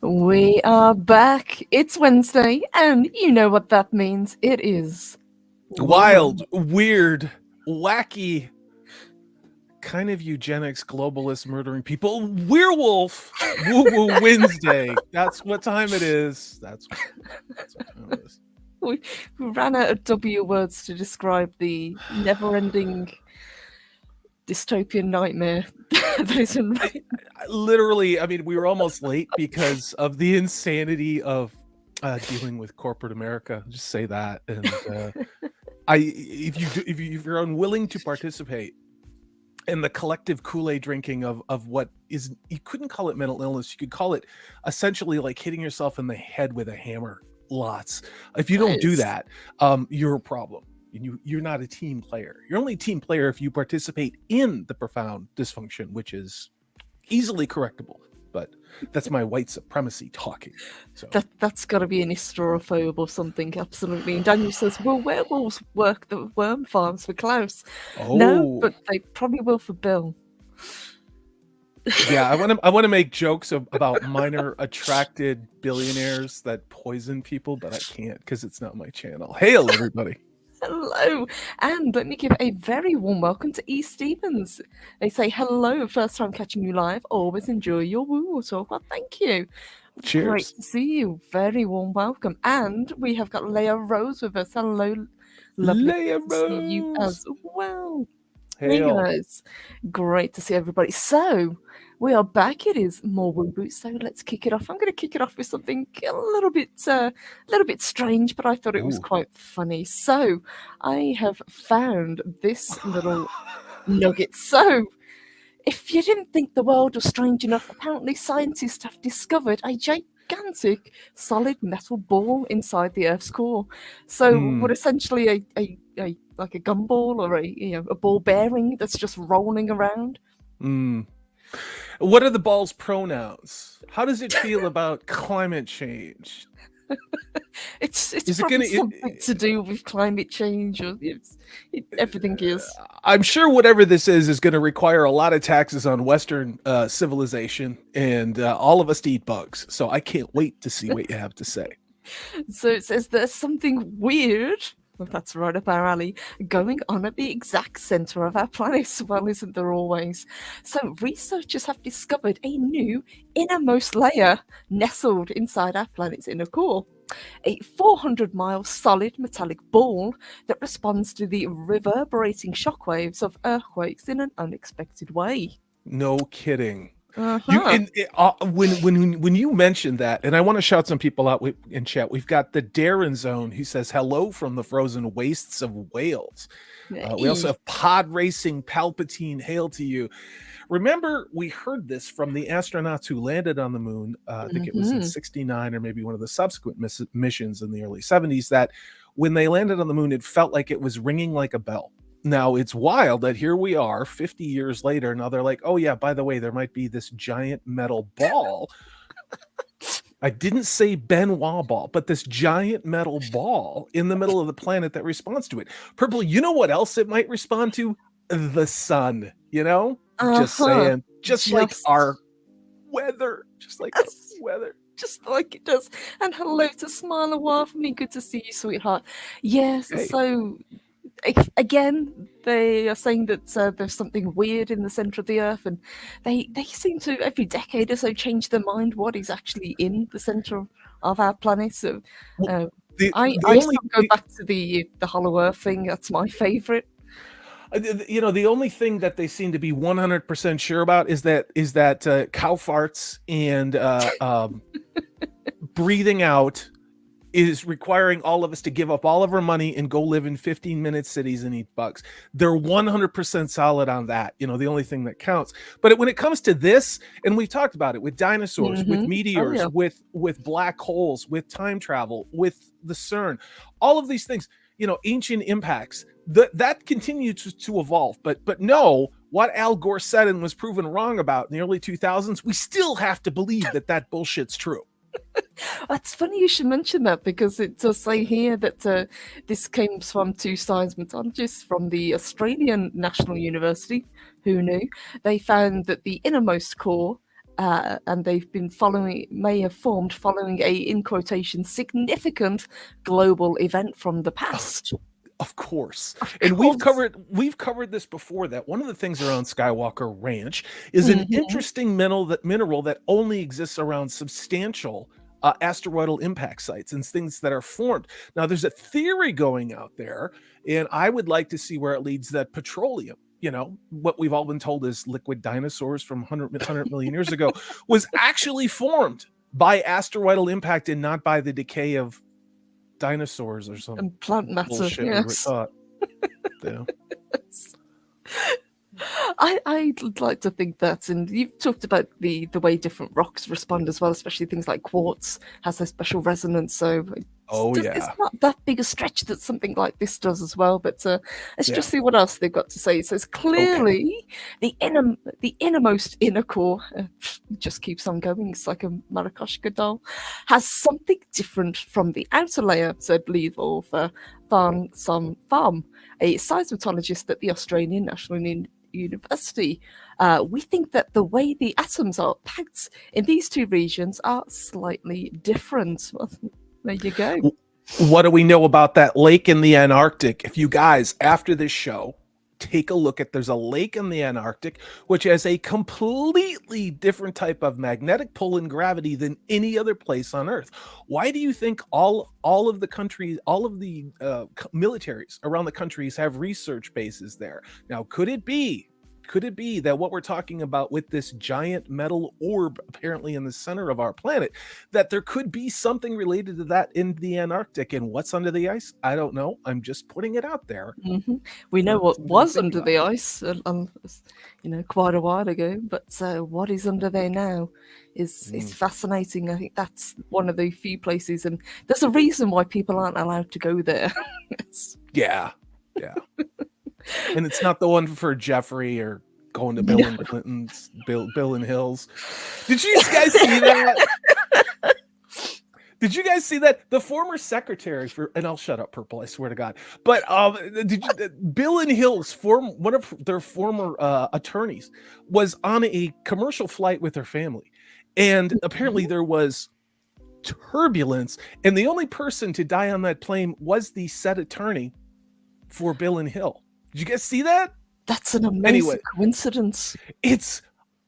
We are back. It's Wednesday, and you know what that means. It is wild, weird, wacky, kind of eugenics, globalist, murdering people, werewolf, woo-woo Wednesday. That's what time it is. That's what time it is. We ran out of W words to describe the never-ending dystopian nightmare that is in. Literally, I mean, we were almost late because of the insanity of dealing with corporate America. Just say that, and if you're unwilling to participate in the collective Kool-Aid drinking of what is, you couldn't call it mental illness, you could call it essentially like hitting yourself in the head with a hammer. Lots. If you don't do that, you're a problem. You're not a team player. You're only a team player if you participate in the profound dysfunction, which is easily correctable. But that's my white supremacy talking. So that's got to be an histrophobe or something, absolutely. And Daniel says, "Will werewolves work the worm farms for Klaus?" Oh. No, but they probably will for Bill. Yeah, I want to make jokes about minor attracted billionaires that poison people, but I can't because it's not my channel. Hail, everybody. Hello, and let me give a very warm welcome to E. Stevens. They say, hello, first time catching you live. Always enjoy your woo talk. Well, thank you. Cheers. Great to see you. Very warm welcome. And we have got Leah Rose with us. Hello, lovely Leah to see you Rose. as well. Hail. Hey guys, great to see everybody. So we are back. It is more woo boot. So let's kick it off. I'm going to kick it off with something a little bit strange, but I thought it was quite funny. So I have found this little nugget. So if you didn't think the world was strange enough, apparently scientists have discovered a gigantic solid metal ball inside the Earth's core. So what essentially a like a gumball or a ball bearing that's just rolling around. What are the ball's pronouns? How does it feel about climate change? It's probably something to do with climate change, or everything is. I'm sure whatever this is going to require a lot of taxes on Western civilization, and all of us to eat bugs. So I can't wait to see what you have to say. So it says there's something weird, well, that's right up our alley, going on at the exact center of our planet. Well, isn't there always? So researchers have discovered a new innermost layer nestled inside our planet's inner core. A 400-mile solid metallic ball that responds to the reverberating shockwaves of earthquakes in an unexpected way. No kidding. When you mentioned that, and I want to shout some people out in chat. We've got the Darren Zone who says hello from the frozen wastes of Wales. We also have Pod Racing Palpatine. Hail to you. Remember, we heard this from the astronauts who landed on the moon. I think it was in 69 or maybe one of the subsequent missions in the early 70s, that when they landed on the moon, it felt like it was ringing like a bell. Now, it's wild that here we are 50 years later. Now they're like, oh, yeah, by the way, there might be this giant metal ball. I didn't say Benoit ball, but this giant metal ball in the middle of the planet that responds to it. Purple, you know what else it might respond to? The sun, you know? Just saying. Just like our weather. Just like our weather. Just like it does. And hello to Smile a while for me. Good to see you, sweetheart. Yes, hey. So... again, They are saying that there's something weird in the center of the Earth, and they seem to every decade or so change their mind what is actually in the center of our planet. So I still go back to the hollow Earth thing. That's my favorite. The only thing that they seem to be 100% sure about is that cow farts and breathing out is requiring all of us to give up all of our money and go live in 15-minute cities and eat bugs. They're 100% solid on that. The only thing that counts. But when it comes to this, and we've talked about it with dinosaurs, with meteors, with black holes, with time travel, with the CERN, all of these things, ancient impacts, that continues to evolve. But no, what Al Gore said and was proven wrong about in the early 2000s, we still have to believe that bullshit's true. It's funny you should mention that, because it does say here that this came from two seismologists from the Australian National University. Who knew? They found that the innermost core, and they've been may have formed following a, in quotation, significant global event from the past. Of course. And we've covered this before, that one of the things around Skywalker Ranch is an interesting mineral that only exists around substantial asteroidal impact sites and things that are formed. Now, there's a theory going out there, and I would like to see where it leads, that petroleum, what we've all been told is liquid dinosaurs from 100 million years ago, was actually formed by asteroidal impact and not by the decay of dinosaurs or something. And plant matter, yes. Yeah. I'd like to think that, and you've talked about the way different rocks respond as well, especially things like quartz has a special resonance. So it's not that big a stretch that something like this does as well. But let's just see what else they've got to say. It says clearly the innermost inner core just keeps on going. It's like a Marakoshka doll, has something different from the outer layer, said lead author Farm, a seismologist at the Australian National University. We think that the way the atoms are packed in these two regions are slightly different. Well, there you go. What do we know about that lake in the Antarctic? If you guys, after this show, take a look at, there's a lake in the Antarctic which has a completely different type of magnetic pull and gravity than any other place on Earth. Why do you think all of the countries, all of the militaries around the countries have research bases there? Now, could it be that what we're talking about with this giant metal orb apparently in the center of our planet, that there could be something related to that in the Antarctic? And what's under the ice? I don't know. I'm just putting it out there. We know what was under the ice, quite a while ago, but what is under there now is fascinating. I think that's one of the few places, and there's a reason why people aren't allowed to go there. Yeah. And it's not the one for Jeffrey or going to Bill and Clinton's, Bill and Hills. Did you guys see that? Did you guys see that? The former secretary and I'll shut up, Purple, I swear to God. But Bill and Hills, one of their former attorneys, was on a commercial flight with her family. And apparently there was turbulence. And the only person to die on that plane was the said attorney for Bill and Hill. Did you guys see that? That's an amazing coincidence. It's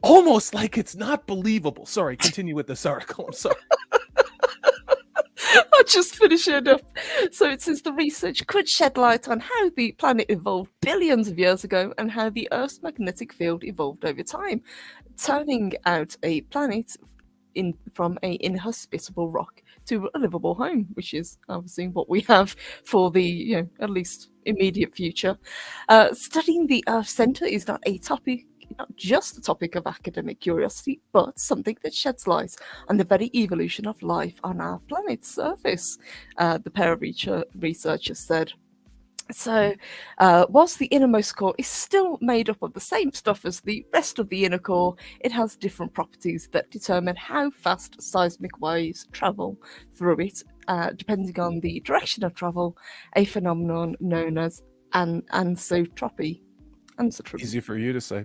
almost like it's not believable. Sorry, continue with this article. I'm sorry. I'll just finish it up. So it says the research could shed light on how the planet evolved billions of years ago and how the Earth's magnetic field evolved over time, turning out a planet from an inhospitable rock to a livable home, which is obviously what we have for the at least immediate future. Studying the Earth center is not just a topic of academic curiosity, but something that sheds light on the very evolution of life on our planet's surface, the pair of researchers said. So, whilst the innermost core is still made up of the same stuff as the rest of the inner core, it has different properties that determine how fast seismic waves travel through it, depending on the direction of travel, a phenomenon known as anisotropy. Easy for you to say.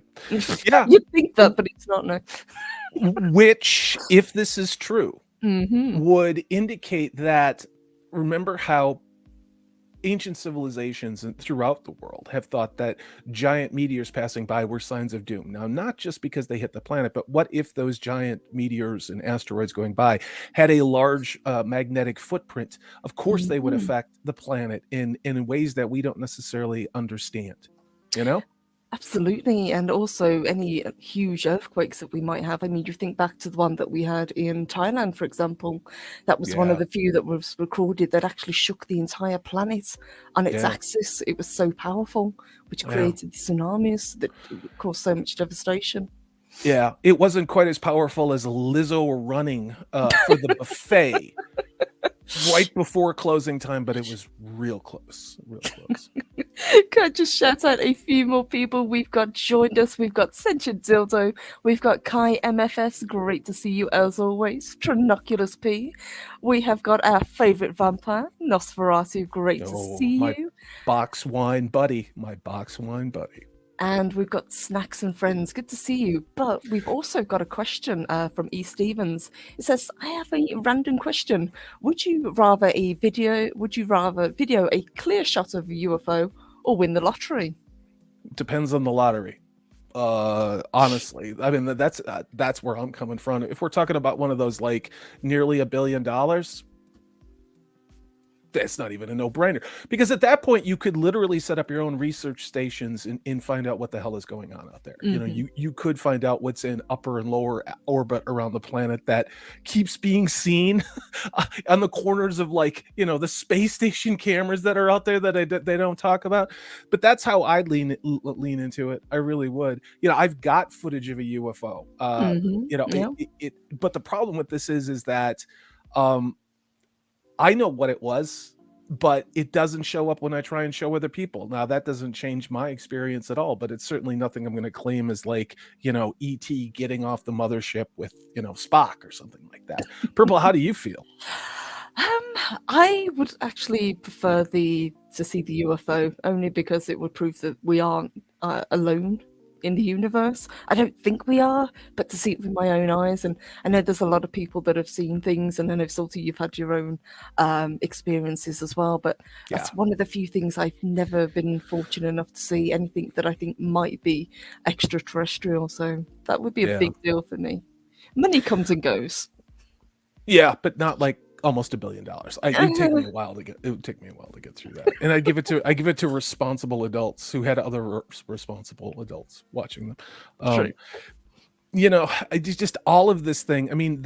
Yeah, you'd think that, but it's not, no. Which, if this is true, would indicate that, remember how ancient civilizations throughout the world have thought that giant meteors passing by were signs of doom. Now, not just because they hit the planet, but what if those giant meteors and asteroids going by had a large magnetic footprint? Of course, they would affect the planet in ways that we don't necessarily understand, you know? Absolutely, and also any huge earthquakes that we might have. I mean, you think back to the one that we had in Thailand, for example. That was one of the few that was recorded that actually shook the entire planet on its axis. It was so powerful, which created the tsunamis that caused so much devastation. Yeah, it wasn't quite as powerful as Lizzo running for the buffet right before closing time, but it was real close, real close. Can I just shout out a few more people we've got joined us? We've got Sentient Dildo, we've got Kai MFS, great to see you as always, Trinoculus P, we have got our favourite vampire, Nosferatu, great to see my you. Box wine buddy, my box wine buddy. And we've got Snacks and Friends. Good to see you. But we've also got a question from E. Stevens. It says, I have a random question. Would you rather video a clear shot of a UFO or win the lottery? Depends on the lottery. Honestly, I mean, that's where I'm coming from. If we're talking about one of those like nearly $1 billion, that's not even a no-brainer, because at that point you could literally set up your own research stations and find out what the hell is going on out there. You know, you could find out what's in upper and lower orbit around the planet that keeps being seen on the corners of, like, you know, the space station cameras that are out there that they don't talk about. But that's how I'd lean into it. I really would. You know, I've got footage of a UFO. You know, but the problem with this is that I know what it was, but it doesn't show up when I try and show other people. Now, that doesn't change my experience at all, but it's certainly nothing I'm going to claim as, like, you know, E.T. getting off the mothership with, you know, Spock or something like that. Purple, how do you feel? I would actually prefer to see the UFO, only because it would prove that we aren't alone in the universe. I don't think we are, but to see it with my own eyes. And I know there's a lot of people that have seen things, and I know, Salty, you've had your own experiences as well, but that's one of the few things I've never been fortunate enough to see, anything that I think might be extraterrestrial. So that would be a big deal for me. Money comes and goes. Yeah, but not like almost $1 billion. It would take me a while to get through that. And I give it to responsible adults who had other responsible adults watching them. You know, just all of this thing. I mean,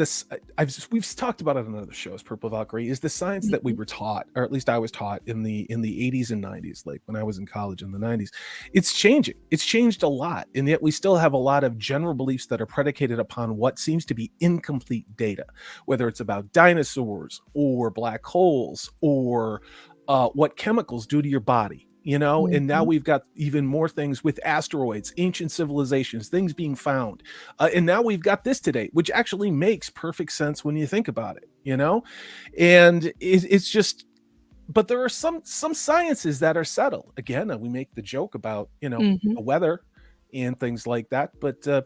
we've talked about it on other shows. Purple Valkyrie is the science that we were taught, or at least I was taught in the 80s and 90s, like when I was in college in the 90s. It's changing. It's changed a lot, and yet we still have a lot of general beliefs that are predicated upon what seems to be incomplete data, whether it's about dinosaurs or black holes or what chemicals do to your body. You know, and now we've got even more things with asteroids, ancient civilizations, things being found. And now we've got this today, which actually makes perfect sense when you think about it, you know, and it's just, but there are some sciences that are settled. Again, we make the joke about, you know, the weather and things like that. But the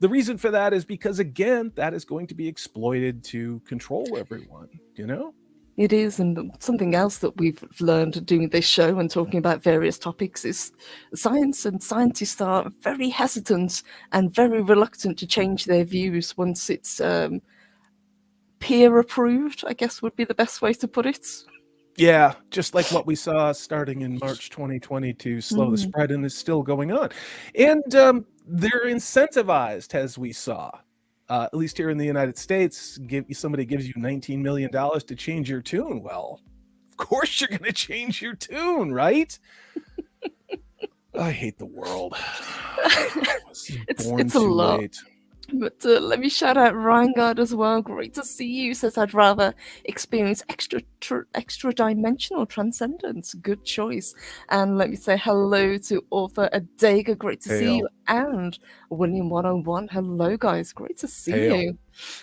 reason for that is because, again, that is going to be exploited to control everyone, you know? It is, and something else that we've learned doing this show and talking about various topics is science and scientists are very hesitant and very reluctant to change their views once it's peer approved, I guess would be the best way to put it. Yeah, just like what we saw starting in March 2020 to slow the spread, and is still going on. And they're incentivized, as we saw. At least here in the United States, somebody gives you $19 million to change your tune. Well, of course you're going to change your tune, right? I hate the world. It's a lot. Late. But let me shout out Reingard as well. Great to see you. Says I'd rather experience extra dimensional transcendence. Good choice. And let me say hello to author Adega. Great to see you. And William 101. Hello, guys. Great to see you.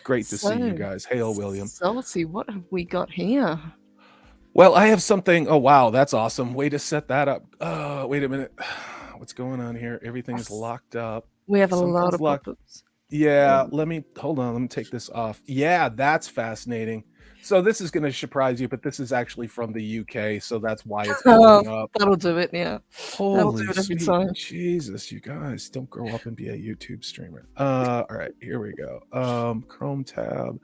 Great to see you guys. Hail, William. Salty, what have we got here? Well, I have something. Oh, wow. That's awesome. Way to set that up. Wait a minute. What's going on here? Everything is locked up. We have a lot of pop-ups. Yeah, hold on. Let me take this off. Yeah, that's fascinating. So this is going to surprise you, but this is actually from the UK, so that's why it's blowing up. That'll do it, yeah. That'll do Holy it every sweet time. Jesus, you guys, don't grow up and be a YouTube streamer. All right, here we go. Chrome tab.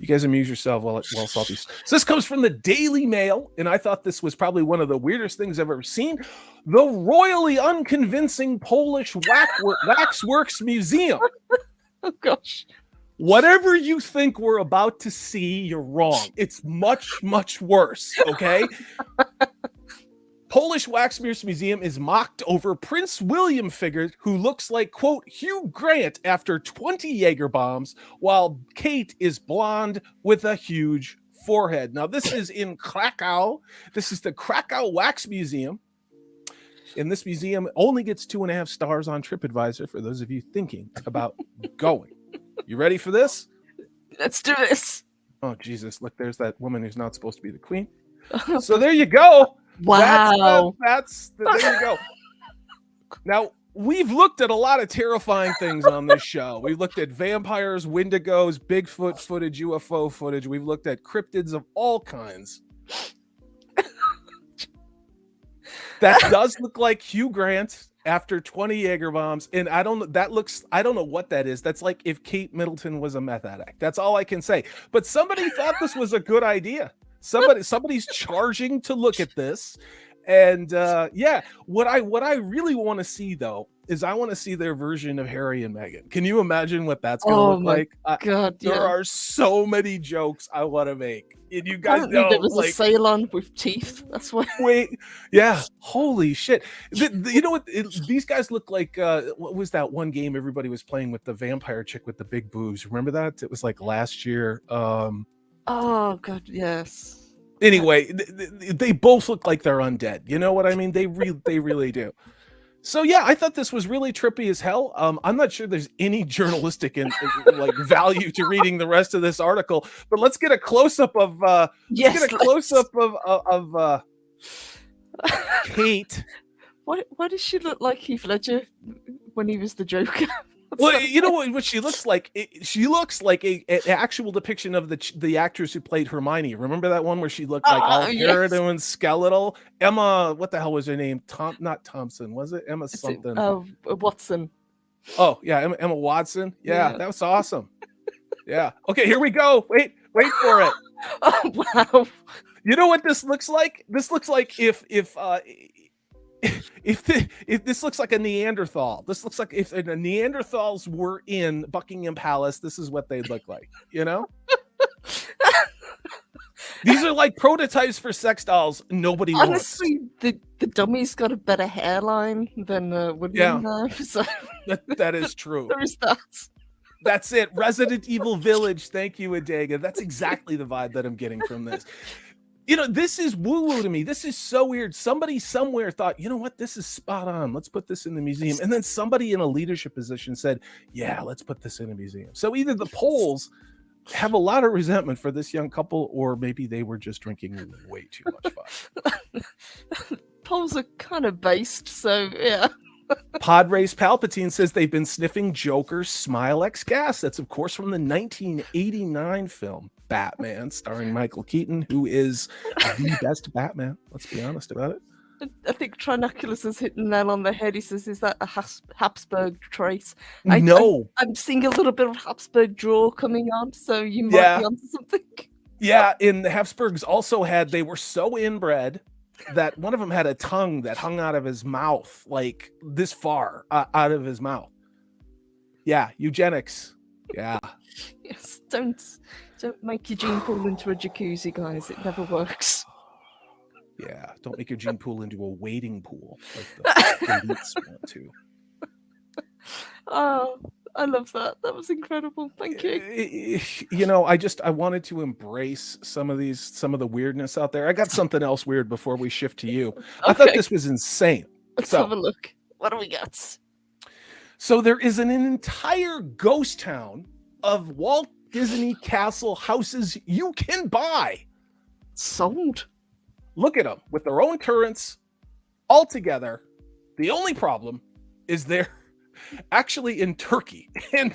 You guys amuse yourself while salty. So this comes from the Daily Mail, and I thought this was probably one of the weirdest things I've ever seen. The royally unconvincing Polish Waxworks Museum. Oh, gosh. Whatever you think we're about to see, you're wrong. It's much, much worse, okay? Polish Waxworks Museum is mocked over Prince William figure who looks like, quote, Hugh Grant after 20 Jaeger bombs, while Kate is blonde with a huge forehead. Now, this is in Krakow. This is the Krakow Wax Museum. And this museum only gets 2.5 stars on TripAdvisor for those of you thinking about going. You ready for this? Let's do this. Oh, Jesus. Look, there's that woman who's not supposed to be the queen. So there you go. Wow. There you go. Now, we've looked at a lot of terrifying things on this show. We've looked at vampires, wendigos, Bigfoot footage, UFO footage. We've looked at cryptids of all kinds. That does look like Hugh Grant after 20 Jaeger bombs. And I don't know what that is. That's like if Kate Middleton was a meth addict. That's all I can say. But somebody thought this was a good idea. Somebody's charging to look at this. And what I really want to see though is I want to see their version of Harry and Meghan. Can you imagine what that's going to look like? God, there are so many jokes I want to make. And you guys know there was like a Ceylon with teeth. That's why. Wait, yeah, holy shit! You know what? These guys look like. What was that one game everybody was playing with the vampire chick with the big boobs? Remember that? It was like last year. Oh God, yes. Anyway, they both look like they're undead. You know what I mean? They really do. So yeah, I thought this was really trippy as hell. I'm not sure there's any journalistic and like value to reading the rest of this article, but let's get a close up of Kate. Why does she look like Heath Ledger when he was the Joker? Well, you know what she looks like? She looks like an actual depiction of the actress who played Hermione. Remember that one where she looked like all keratin and skeletal? Emma, what the hell was her name? Not Thompson, was it? Emma something. Watson. Oh, yeah, Emma Watson. Yeah, that was awesome. Yeah. Okay, here we go. Wait for it. Oh, wow. You know what this looks like? This looks like if this looks like a Neanderthal. This looks like if the Neanderthals were in Buckingham Palace, this is what they'd look like, you know? These are like prototypes for sex dolls nobody Honestly, wants. the dummy's got a better hairline than William have. So that is true. There is that. That's it. Resident Evil Village. Thank you, Adega. That's exactly the vibe that I'm getting from this. You know, this is woo-woo to me. This is so weird. Somebody somewhere thought, you know what? This is spot on. Let's put this in the museum. And then somebody in a leadership position said, yeah, let's put this in a museum. So either the Poles have a lot of resentment for this young couple, or maybe they were just drinking way too much vodka. Poles are kind of based, so yeah. Podrace Palpatine says they've been sniffing Joker's Smile X gas. That's, of course, from the 1989 film Batman, starring Michael Keaton, who is the best Batman. Let's be honest about it. I think Trinoculus has hit the nail on the head. He says, is that a Habsburg trait? No. I'm seeing a little bit of Habsburg draw coming on, so you might be onto something. Yeah, and the Habsburgs also they were so inbred that one of them had a tongue that hung out of his mouth, like this far out of his mouth. Yeah, eugenics. Yeah. Yes, don't make your gene pool into a jacuzzi, guys. It never works. Yeah, don't make your gene pool into a wading pool like the elites want to. Oh, I love that. That was incredible. Thank you. You know, I wanted to embrace some of the weirdness out there. I got something else weird before we shift to you. Okay. I thought this was insane. Let's have a look. What do we got? So there is an entire ghost town of Walt Disney Castle houses you can buy. Sold. Look at them with their own currents all together. The only problem is they're Actually in Turkey. And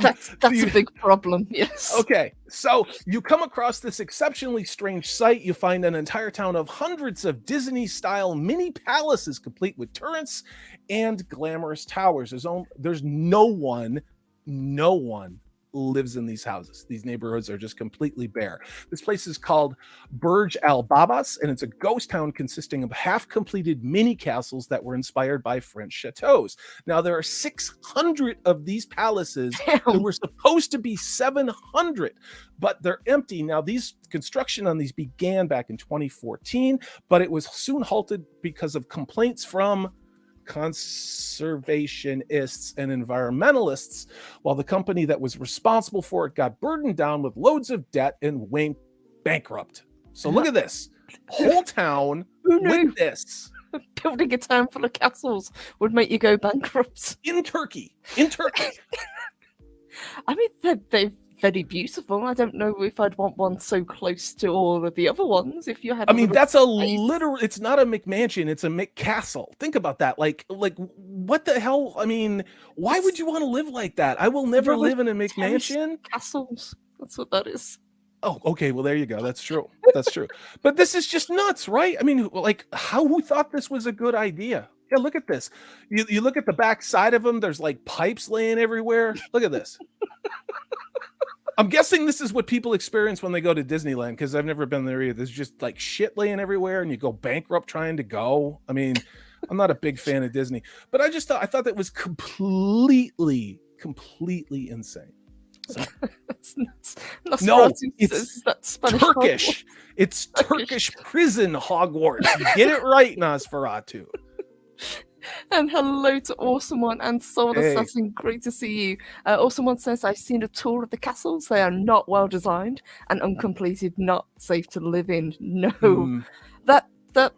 That's a big problem, yes. Okay, so you come across this exceptionally strange site. You find an entire town of hundreds of Disney-style mini palaces, complete with turrets and glamorous towers. There's no one lives in these houses. These neighborhoods are just completely bare. This place is called Burj Al Babas, and it's a ghost town consisting of half-completed mini castles that were inspired by French chateaus. Now, there are 600 of these palaces. There were supposed to be 700, but they're empty. Now, construction on these began back in 2014, but it was soon halted because of complaints from conservationists and environmentalists, while the company that was responsible for it got burdened down with loads of debt and went bankrupt. So look at this whole town with this. Building a town full of castles would make you go bankrupt. In Turkey. I mean, they're very beautiful. I don't know if I'd want one so close to all of the other ones. If you had, that's a literal. It's not a McMansion. It's a McCastle. Think about that. Like what the hell? I mean, why would you want to live like that? I will never live in a McMansion. Castles. That's what that is. Oh, okay. Well, there you go. That's true. That's true. But this is just nuts, right? I mean, like, who thought this was a good idea? Yeah, look at this. You look at the back side of them. There's like pipes laying everywhere. Look at this. I'm guessing this is what people experience when they go to Disneyland, because I've never been there either. There's just like shit laying everywhere, and you go bankrupt trying to go. I mean, I'm not a big fan of Disney, but I thought that was completely insane. So, no, it's Turkish. It's Turkish prison Hogwarts. You get it right, Nosferatu. And hello to Awesome One and Soul Assassin. Great to see you. Awesome One says, I've seen a tour of the castles. They are not well designed and uncompleted, not safe to live in. No. That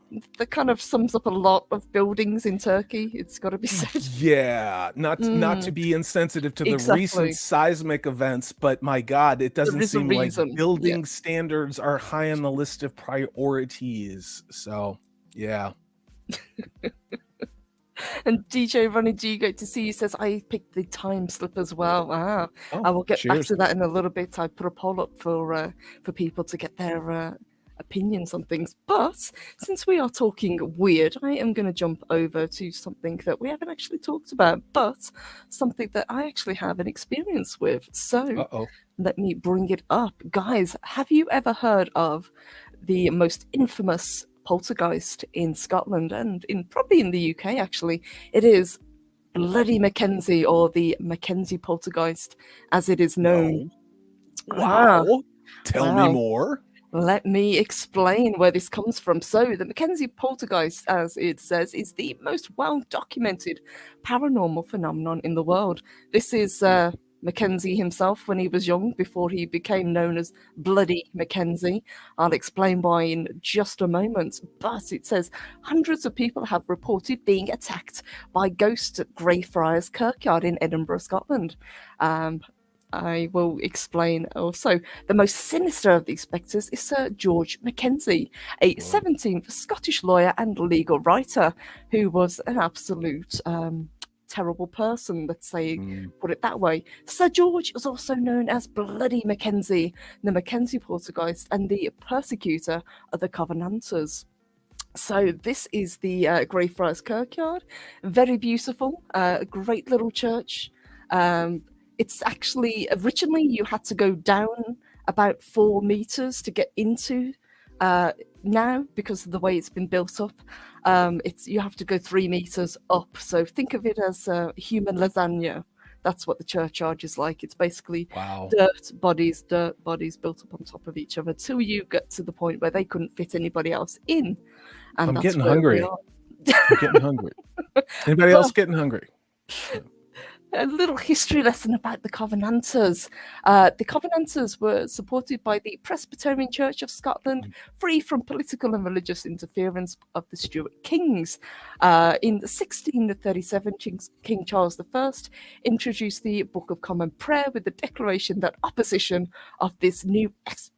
kind of sums up a lot of buildings in Turkey. It's got to be said. Yeah, not to be insensitive to the recent seismic events, but my God, it doesn't seem like building standards are high on the list of priorities. So, yeah. And DJ Ronnie G, great to see you, says, I picked the time slip as well. I will get back to that in a little bit. I put a poll up for people to get their opinions on things. But since we are talking weird, I am going to jump over to something that we haven't actually talked about, but something that I actually have an experience with. So let me bring it up. Guys, have you ever heard of the most infamous poltergeist in Scotland and probably in the UK? Actually, it is Bloody Mackenzie, or the Mackenzie poltergeist as it is known. Wow. Tell me more. Let me explain where this comes from. So the Mackenzie poltergeist, as it says, is the most well-documented paranormal phenomenon in the world. This is Mackenzie himself when he was young, before he became known as Bloody Mackenzie. I'll explain why in just a moment. But it says hundreds of people have reported being attacked by ghosts at Greyfriars Kirkyard in Edinburgh, Scotland. I will explain also. The most sinister of these spectres is Sir George Mackenzie, a 17th Scottish lawyer and legal writer who was an absolute terrible person, let's say, put it that way. Sir George is also known as Bloody Mackenzie, the Mackenzie poltergeist, and the persecutor of the Covenanters. So this is the Greyfriars Kirkyard. Very beautiful, great little church. It's actually, originally you had to go down about 4 meters to get into. Now, because of the way it's been built up, you have to go 3 meters up. So think of it as human lasagna. That's what the churchyard is like. It's basically dirt bodies built up on top of each other till you get to the point where they couldn't fit anybody else in. And I'm getting hungry. I'm getting hungry. Anybody else getting hungry? A little history lesson about the Covenanters. The Covenanters were supported by the Presbyterian Church of Scotland, free from political and religious interference of the Stuart kings. In 1637, King Charles I introduced the Book of Common Prayer with the declaration that opposition of this new,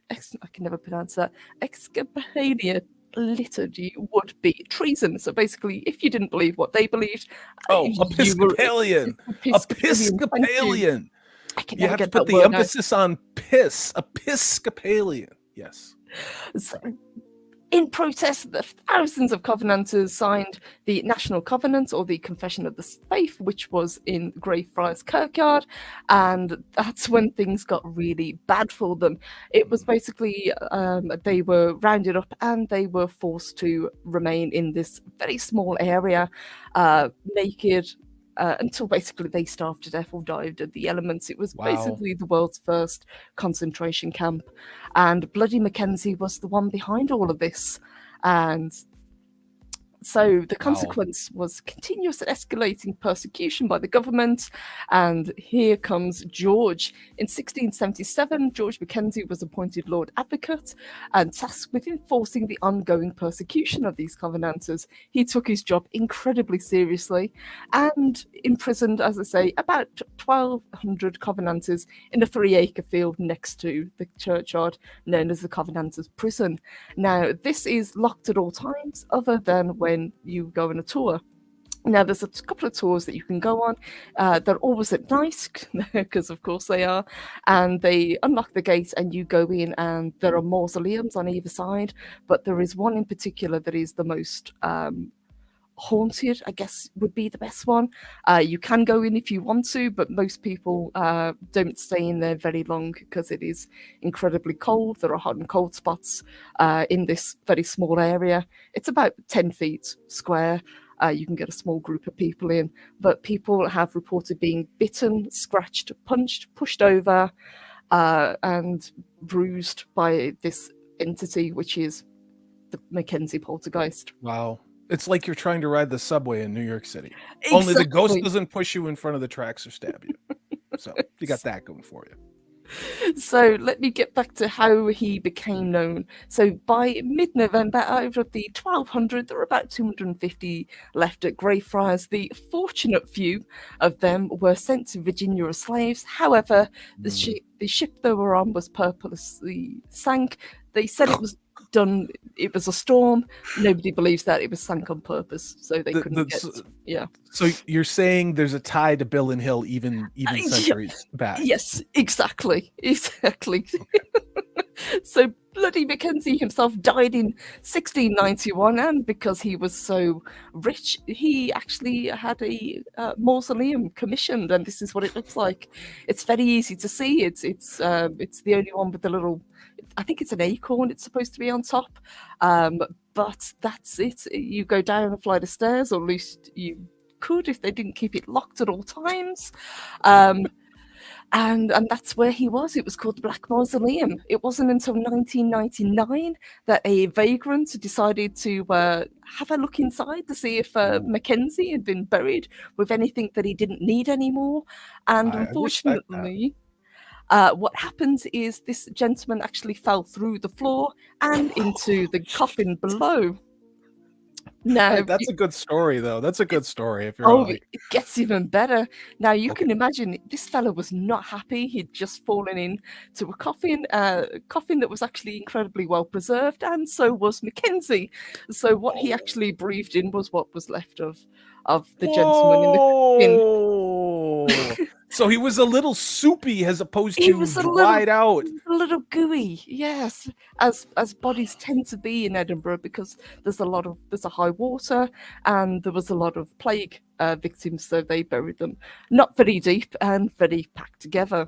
I can never pronounce that, Episcopalian liturgy would be treason. So basically, if you didn't believe what they believed, Oh, you were Episcopalian. Episcopalian. Thank you. Episcopalian. I can You never have to get put that the word out. emphasis on piss. Episcopalian. Yes. So, in protest, the thousands of Covenanters signed the National Covenant, or the Confession of the Faith, which was in Greyfriars Kirkyard, and that's when things got really bad for them. It was basically they were rounded up and they were forced to remain in this very small area, naked, until basically they starved to death or died of the elements. It was basically the world's first concentration camp, and Bloody Mackenzie was the one behind all of this. And so the consequence was continuous and escalating persecution by the government. And here comes George. In 1677, George Mackenzie was appointed Lord Advocate and tasked with enforcing the ongoing persecution of these Covenanters. He took his job incredibly seriously and imprisoned, as I say, about 1,200 Covenanters in a 3-acre field next to the churchyard known as the Covenanters' Prison. Now, this is locked at all times other than when you go on a tour. Now, there's a couple of tours that you can go on. They're always at night, because of course they are, and they unlock the gate and you go in, and there are mausoleums on either side, but there is one in particular that is the most haunted, I guess would be the best one. You can go in if you want to, but most people don't stay in there very long because it is incredibly cold. There are hot and cold spots in this very small area. It's about 10 feet square. You can get a small group of people in, but people have reported being bitten, scratched, punched, pushed over, and bruised by this entity, which is the Mackenzie poltergeist. Wow. It's like you're trying to ride the subway in New York City. Exactly. Only the ghost doesn't push you in front of the tracks or stab you. So you got that going for you. So let me get back to how he became known. So by mid-November, out of the 1,200, there were about 250 left at Greyfriars. The fortunate few of them were sent to Virginia as slaves. However, the ship they were on was purposely sank. They said it was done. It was a storm. Nobody believes that. It was sank on purpose, so they couldn't get. Yeah. So you're saying there's a tie to Bill and Hill even centuries back? Yes, exactly. Okay. So Bloody Mackenzie himself died in 1691, and because he was so rich, he actually had a mausoleum commissioned, and this is what it looks like. It's very easy to see. It's the only one with the little, I think it's an acorn it's supposed to be on top, but that's it. You go down a flight of stairs, or at least you could if they didn't keep it locked at all times. And that's where he was. It was called the Black Mausoleum. It wasn't until 1999 that a vagrant decided to have a look inside to see if Mackenzie had been buried with anything that he didn't need anymore. And unfortunately, what happened is this gentleman actually fell through the floor and into the coffin below. Now, that's a good story, though. That's a good story. If you're it gets even better. Now, you can imagine this fellow was not happy. He'd just fallen into a coffin that was actually incredibly well preserved, and so was Mackenzie. So what he actually breathed in was what was left of the gentleman in the coffin. So he was a little soupy as opposed to dried out. A little gooey, yes, as bodies tend to be in Edinburgh, because there's a high water and there was a lot of plague victims, so they buried them not very deep and very packed together.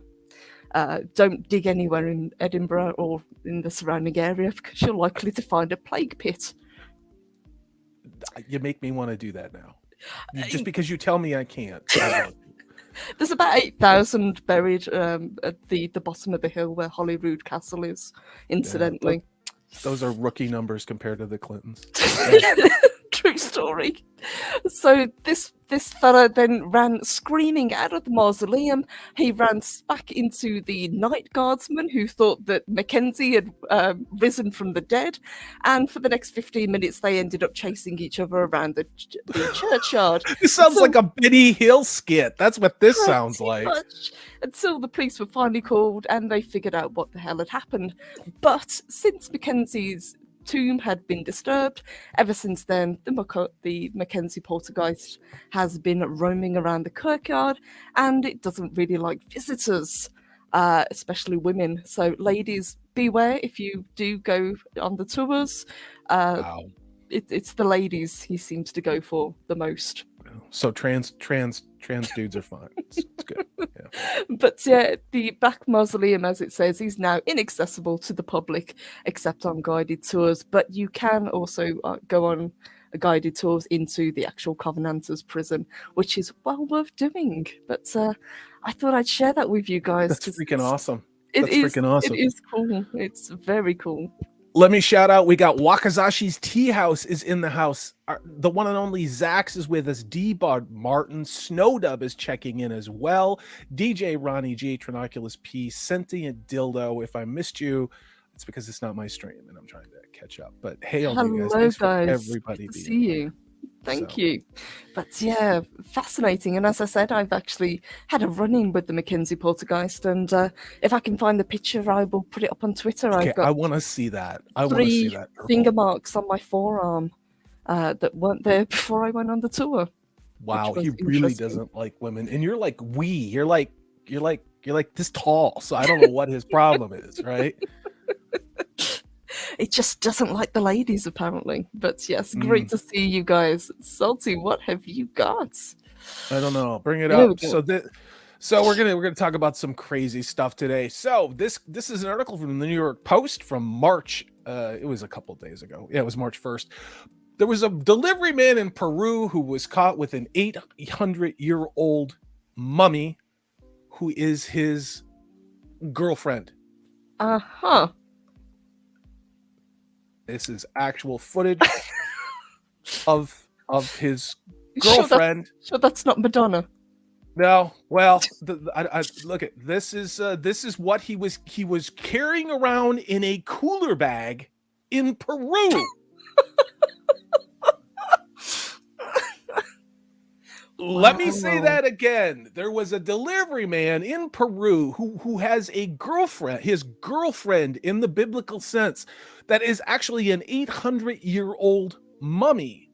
Don't dig anywhere in Edinburgh or in the surrounding area, because you're likely to find a plague pit. You make me want to do that now. Just because you tell me I can't. There's about 8,000 buried at the bottom of the hill where Holyrood Castle is, incidentally. Yeah, those are rookie numbers compared to the Clintons. True story. So this fella then ran screaming out of the mausoleum. He ran back into the night guardsman, who thought that Mackenzie had risen from the dead, and for the next 15 minutes they ended up chasing each other around the churchyard. This sounds like a Benny Hill skit. That's what this sounds like. Until the police were finally called and they figured out what the hell had happened. But since Mackenzie's tomb had been disturbed. Ever since then, the Mackenzie poltergeist has been roaming around the kirkyard, and it doesn't really like visitors, especially women. So, ladies, beware if you do go on the tours. Wow. It's the ladies he seems to go for the most. So trans dudes are fine. It's good. Yeah. But yeah, the back mausoleum, as it says, is now inaccessible to the public except on guided tours. But you can also go on guided tours into the actual Covenanters prison, which is well worth doing. But I thought I'd share that with you guys. That's freaking awesome. Freaking awesome. It is cool. It's very cool. Let me shout out. We got Wakazashi's Tea House is in the house. The one and only Zax is with us. D-Bud Martin. Snowdub is checking in as well. DJ Ronnie G, Trinoculus P, Sentient Dildo. If I missed you, it's because it's not my stream and I'm trying to catch up. But hail to you guys. Thanks for everybody Good to see you. Thank you. But yeah, fascinating. And as I said, I've actually had a run-in with the Mackenzie poltergeist, and if I can find the picture, I will put it up on Twitter. Okay, I've got I want to see that. I want to 3 see that. finger marks on my forearm that weren't there before I went on the tour. Wow, he really doesn't like women, and you're like you're like this tall, so I don't know what his problem is, right? It just doesn't like the ladies, apparently. But yes, great to see you guys. Salty, what have you got? I don't know. Bring it up. So we're gonna talk about some crazy stuff today. So this is an article from the New York Post from March. It was a couple days ago. Yeah, it was March 1st. There was a delivery man in Peru who was caught with an 800-year-old mummy, who is his girlfriend. Uh-huh. This is actual footage of his girlfriend. Sure that's not Madonna. No, well, I look at this is what he was carrying around in a cooler bag in Peru. Let me say that again. There was a delivery man in Peru who has a girlfriend, his girlfriend in the biblical sense, that is actually an 800-year-old mummy.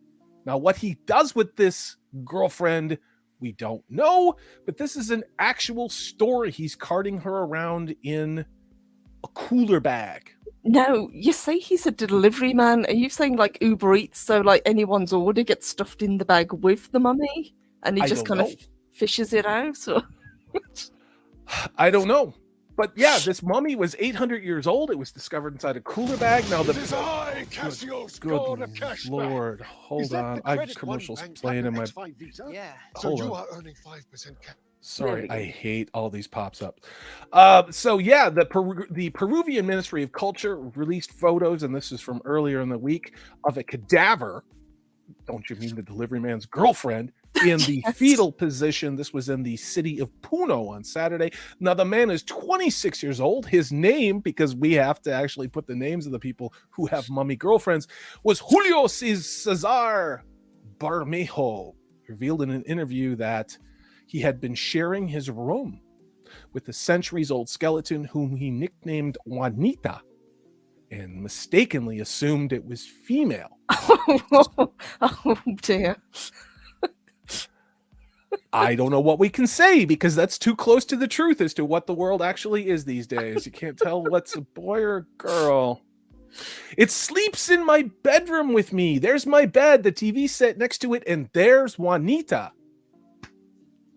Now, what he does with this girlfriend, we don't know, but this is an actual story. He's carting her around in a cooler bag. No, you say he's a delivery man. Are you saying like Uber Eats, so like anyone's order gets stuffed in the bag with the mummy? And he just kind of fishes it out? Or... I don't know. But yeah, this mummy was 800 years old. It was discovered inside a cooler bag. Now good Lord, hold on. I have commercials playing in my... Yeah. So you are earning 5% cash. Sorry, I hate all these pops up. So yeah, the Peruvian Ministry of Culture released photos, and this is from earlier in the week, of a cadaver. Don't you mean the delivery man's girlfriend? In the fetal position. This was in the city of Puno on Saturday. Now, the man is 26 years old. His name, because we have to actually put the names of the people who have mummy girlfriends, was Julio Cesar Bermejo. Revealed in an interview that he had been sharing his room with the centuries-old skeleton whom he nicknamed Juanita and mistakenly assumed it was female. Oh dear. I don't know what we can say because that's too close to the truth as to what the world actually is these days. You can't tell what's a boy or a girl. It sleeps in my bedroom with me. There's my bed, the TV set next to it, and there's Juanita.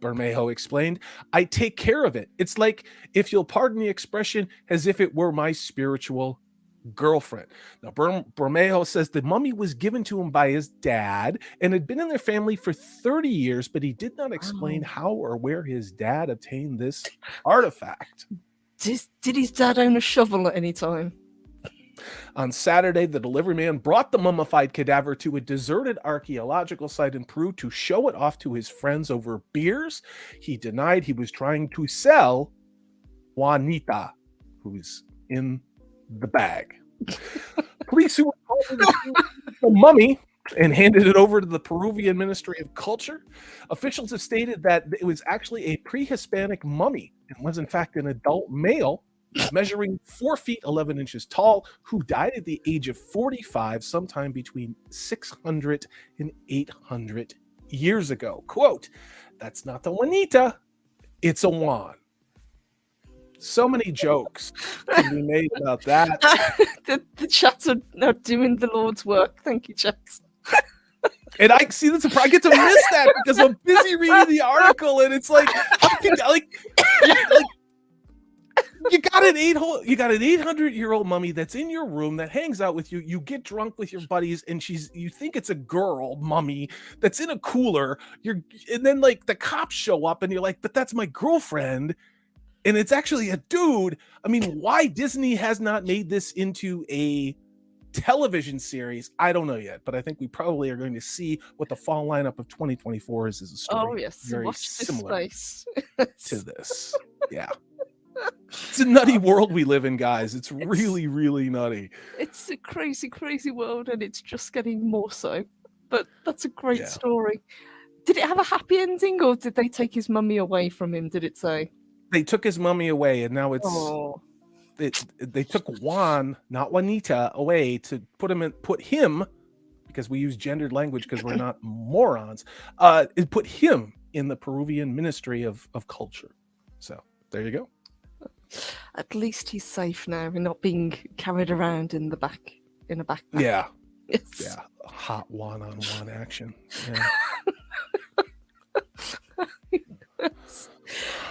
Bermejo explained. I take care of it. It's like, if you'll pardon the expression, as if it were my spiritual girlfriend. Now, Bermejo says the mummy was given to him by his dad and had been in their family for 30 years, but he did not explain how or where his dad obtained this artifact. Did his dad own a shovel at any time? On Saturday, the delivery man brought the mummified cadaver to a deserted archaeological site in Peru to show it off to his friends over beers. He denied he was trying to sell Juanita, who's in the bag. Police who were the mummy and handed it over to the Peruvian Ministry of Culture. Officials have stated that it was actually a pre-Hispanic mummy and was in fact an adult male measuring 4 feet 11 inches tall, who died at the age of 45 sometime between 600 and 800 years ago. Quote, "That's not the Juanita, it's a Juan." So many jokes can be made about that. The chats are not doing the Lord's work. Thank you, chats. And I see that's I get to miss that because I'm busy reading the article, and it's like, you got an 800-year-old mummy that's in your room that hangs out with you. You get drunk with your buddies, and you think it's a girl mummy that's in a cooler. And then like the cops show up, and you're like, but that's my girlfriend. And it's actually a dude. I mean, why Disney has not made this into a television series, I don't know yet. But I think we probably are going to see what the fall lineup of 2024 is as a story. Oh, yes. Very Watch similar this to this. Yeah. It's a nutty world we live in, guys. It's really, really nutty. It's a crazy, crazy world, and it's just getting more so. But that's a great story. Did it have a happy ending, or did they take his mummy away from him? Did it say? They took his mummy away, and now they took Juan, not Juanita, away to put him, because we use gendered language because we're not morons. It put him in the Peruvian Ministry of Culture. So there you go. At least he's safe now and not being carried around in a backpack. Yeah. Yes. Yeah. Hot one-on-one action. Yeah.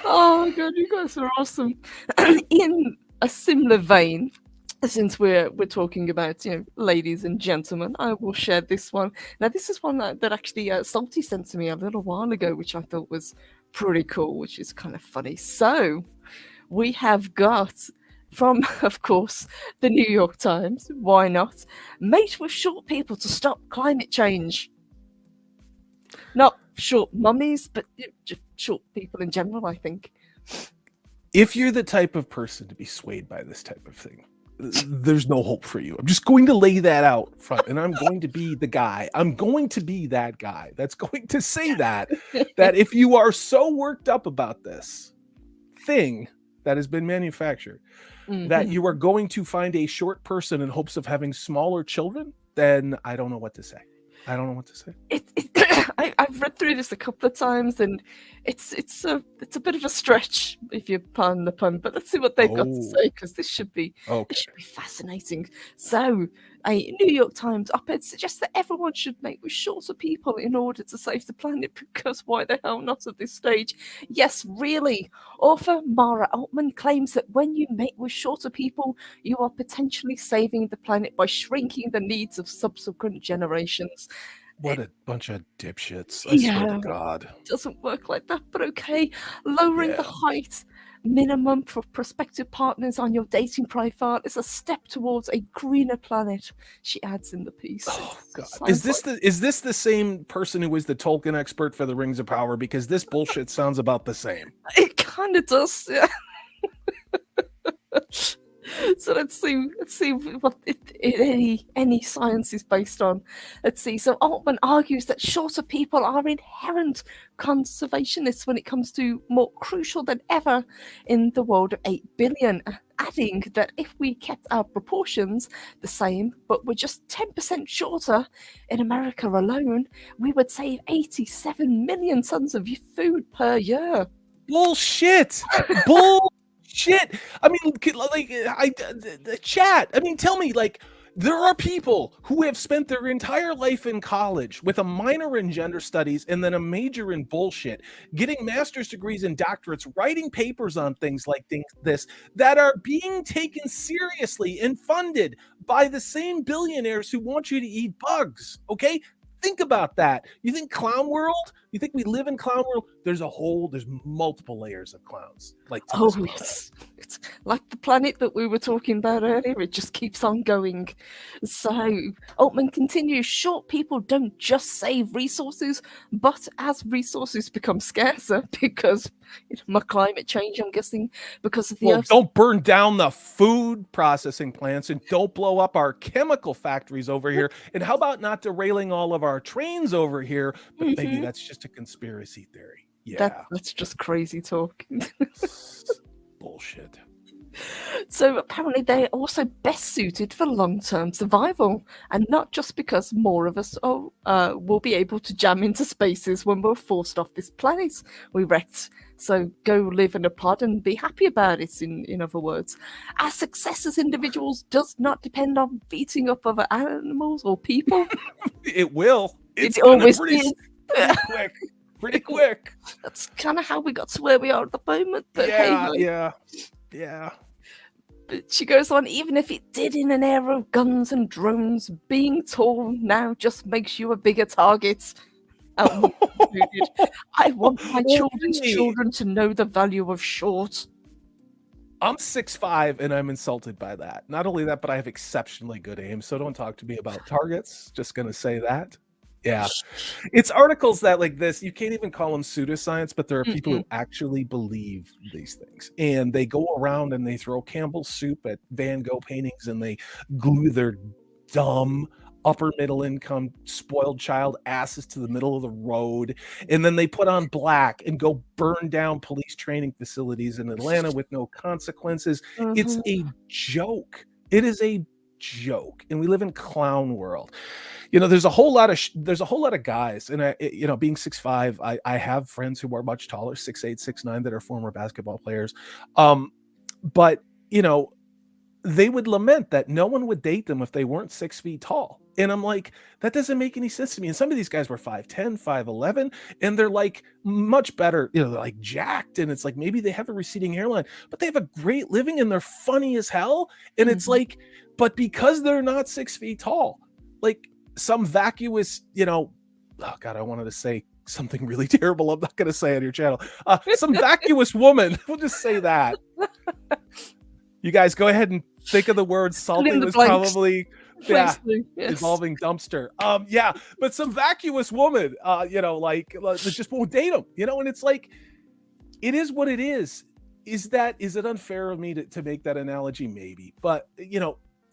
Oh god, you guys are awesome. In a similar vein, since we're talking about ladies and gentlemen, I will share this one. Now, this is one that actually Salty sent to me a little while ago, which I thought was pretty cool, which is kind of funny. So we have got from, of course, the New York Times. Why not? Mate with short people to stop climate change. Not short mummies, but just short people in general, I think. If you're the type of person to be swayed by this type of thing, there's no hope for you. I'm just going to lay that out front, and I'm going to be the guy. I'm going to be that guy that's going to say that if you are so worked up about this thing that has been manufactured, that you are going to find a short person in hopes of having smaller children, then I don't know what to say. I don't know what to say. I've read through this a couple of times, and it's a bit of a stretch, if you pardon the pun. But let's see what they've got to say, because this should be fascinating. So, a New York Times op-ed suggests that everyone should mate with shorter people in order to save the planet, because why the hell not at this stage? Yes, really. Author Mara Altman claims that when you mate with shorter people, you are potentially saving the planet by shrinking the needs of subsequent generations. What a bunch of dipshits. I swear to God. It doesn't work like that, but okay. Lowering the height minimum for prospective partners on your dating profile is a step towards a greener planet, she adds in the piece. Oh God. Is this the same person who was the Tolkien expert for the Rings of Power? Because this bullshit sounds about the same. It kind of does, yeah. So let's see what any science is based on. Let's see. So Altman argues that shorter people are inherent conservationists when it comes to more crucial than ever in the world of 8 billion, adding that if we kept our proportions the same, but were just 10% shorter in America alone, we would save 87 million tons of food per year. Bullshit. Shit. I mean, like, the chat. I mean, tell me, like, there are people who have spent their entire life in college with a minor in gender studies and then a major in bullshit, getting master's degrees and doctorates, writing papers on things like this that are being taken seriously and funded by the same billionaires who want you to eat bugs. Okay? Think about that. You think clown world? You think we live in clown world? There's multiple layers of clowns. Like, yes. It's like the planet that we were talking about earlier. It just keeps on going. So Altman continues, short people don't just save resources, but as resources become scarcer because climate change, I'm guessing, because of the Earth. Don't burn down the food processing plants, and don't blow up our chemical factories over here. And how about not derailing all of our trains over here? But maybe that's just a conspiracy theory. Yeah, that's just crazy talk. Bullshit. So apparently they're also best suited for long-term survival, and not just because more of us will be able to jam into spaces when we're forced off this planet we wrecked. So go live in a pod and be happy about it, in other words. Our success as individuals does not depend on beating up other animals or people. It will. It's It always pretty is. quick. Pretty quick. That's kind of how we got to where we are at the moment. But Yeah. But she goes on, even if it did in an era of guns and drones, being tall now just makes you a bigger target. I want my children's children to know the value of short. I'm 6'5" and I'm insulted by that. Not only that, but I have exceptionally good aim, so don't talk to me about targets. Just gonna say that. Yeah. It's articles that like this, you can't even call them pseudoscience, but there are people who actually believe these things. And they go around and they throw Campbell's soup at Van Gogh paintings and they glue their dumb upper middle income spoiled child asses to the middle of the road, and then they put on black and go burn down police training facilities in Atlanta with no consequences. It's a joke. It is a joke, and we live in clown world. There's a whole lot of guys, and being 6'5", I have friends who are much taller, 6'8", 6'9", that are former basketball players, but they would lament that no one would date them if they weren't 6 feet tall. And I'm like, that doesn't make any sense to me. And some of these guys were 5'10", 5'11", and they're like much better, they're like jacked. And it's like, maybe they have a receding hairline, but they have a great living and they're funny as hell. And it's like, but because they're not 6 feet tall, like some vacuous, oh God, I wanted to say something really terrible. I'm not going to say on your channel. Some vacuous woman. We'll just say that. You guys go ahead and think of the word. Salty was probably involving dumpster. But some vacuous woman, just won't date him, and it's like, it is what it is. Is it unfair of me to make that analogy? Maybe, but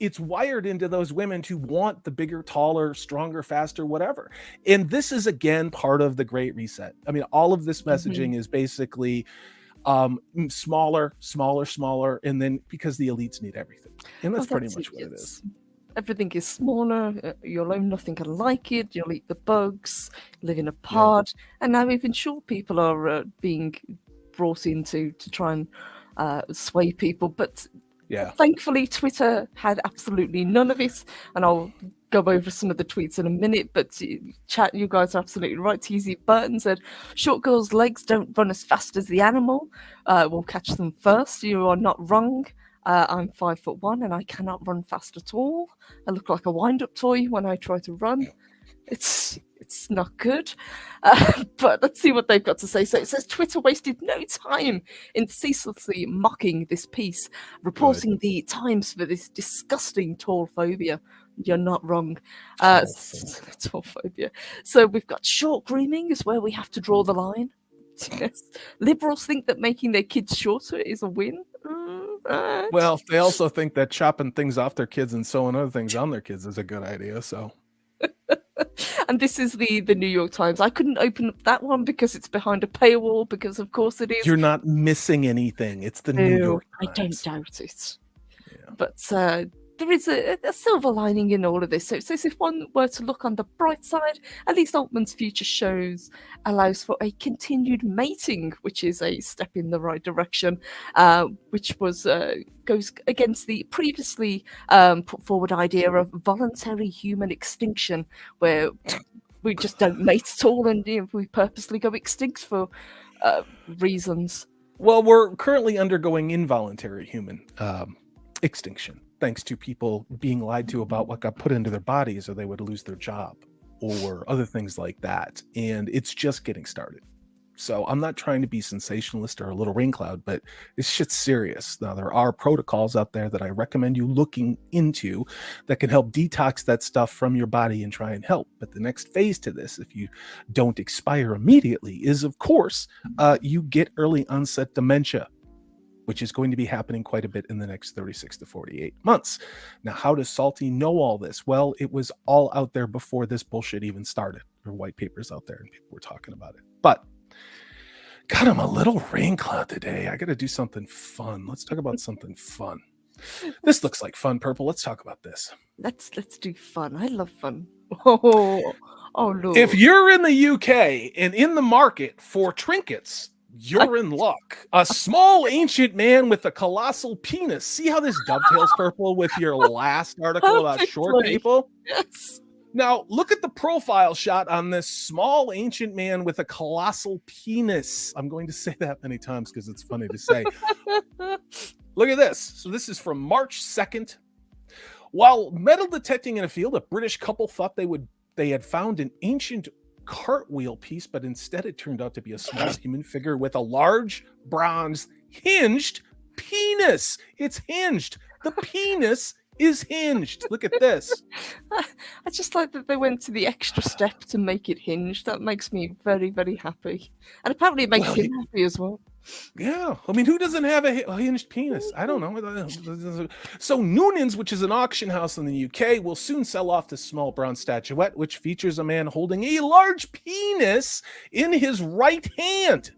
it's wired into those women to want the bigger, taller, stronger, faster, whatever. And this is again part of the Great Reset. I mean, all of this messaging is basically smaller, and then because the elites need everything, and that's pretty much what it is. Everything is smaller. You'll own nothing like it. You'll eat the bugs. Live in a pod, and now even short people are being brought in to try and sway people. But thankfully, Twitter had absolutely none of it, and I'll go over some of the tweets in a minute, but chat, you guys are absolutely right. TZ Burton said, short girls' legs don't run as fast as the animal. We'll catch them first. You are not wrong. I'm 5'1" and I cannot run fast at all. I look like a wind-up toy when I try to run. It's not good. But let's see what they've got to say. So it says, Twitter wasted no time in ceaselessly mocking this piece, reporting the times for this disgusting tall phobia. You're not wrong. Tall phobia. So we've got short grooming is where we have to draw the line. Yes. Liberals think that making their kids shorter is a win. Well, they also think that chopping things off their kids and sewing other things on their kids is a good idea. So, and this is the New York Times. I couldn't open up that one because it's behind a paywall. Because of course it is. You're not missing anything. It's the New York Times. I don't doubt it. Yeah. But there is a silver lining in all of this. So it says if one were to look on the bright side, at least Altman's future shows allows for a continued mating, which is a step in the right direction, which was goes against the previously put forward idea of voluntary human extinction, where we just don't mate at all and we purposely go extinct for reasons. Well, we're currently undergoing involuntary human extinction, thanks to people being lied to about what got put into their bodies or they would lose their job or other things like that. And it's just getting started. So I'm not trying to be sensationalist or a little rain cloud, but this shit's serious. Now, there are protocols out there that I recommend you looking into that can help detox that stuff from your body and try and help. But the next phase to this, if you don't expire immediately, is, of course, you get early onset dementia, which is going to be happening quite a bit in the next 36 to 48 months. Now, how does Salty know all this? Well, it was all out there before this bullshit even started. There were white papers out there and people were talking about it. But God, I'm a little rain cloud today. I got to do something fun. Let's talk about something fun. This looks like fun, Purple. Let's talk about this. Let's do fun. I love fun. Oh Lord. If you're in the UK and in the market for trinkets, you're in luck. A small ancient man with a colossal penis. See how this dovetails, Purple, with your last article about short people? Yes. Now, look at the profile shot on this small ancient man with a colossal penis. I'm going to say that many times because it's funny to say. Look at this. So this is from March 2nd. While metal detecting in a field, a British couple thought they had found an ancient cartwheel piece, but instead it turned out to be a small human figure with a large bronze hinged penis. It's hinged. The penis is hinged. Look at this. I just like that they went to the extra step to make it hinged. That makes me very, very happy. And apparently it makes him happy as well. Yeah. I mean, who doesn't have a hinged penis? I don't know. So Noonan's, which is an auction house in the UK, will soon sell off this small bronze statuette, which features a man holding a large penis in his right hand,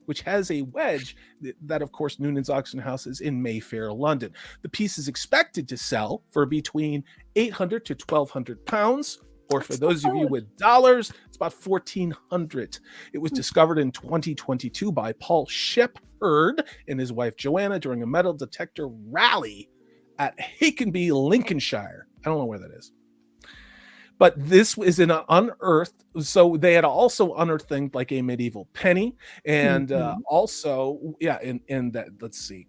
which has a wedge that, of course, Noonan's auction house is in Mayfair, London. The piece is expected to sell for between 800 to 1,200 pounds, or for those of you with dollars, it's about 1,400. It was discovered in 2022 by Paul Shepherd and his wife Joanna during a metal detector rally at Hakenby, Lincolnshire. I don't know where that is. But this is in an unearthed, so they had also unearthed things like a medieval penny, and also, and that, let's see,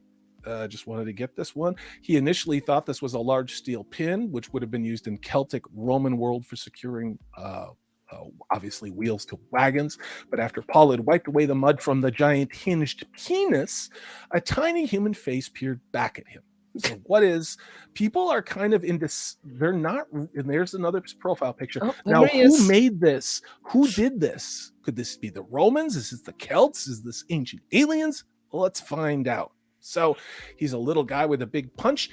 just wanted to get this one. He initially thought this was a large steel pin, which would have been used in Celtic Roman world for securing, obviously, wheels to wagons. But after Paul had wiped away the mud from the giant hinged penis, a tiny human face peered back at him. So what is, people are kind of into, they're not, and there's another profile picture. Now, who made this? Who did this? Could this be the Romans? Is this the Celts? Is this ancient aliens? Well, let's find out. So he's a little guy with a big punch.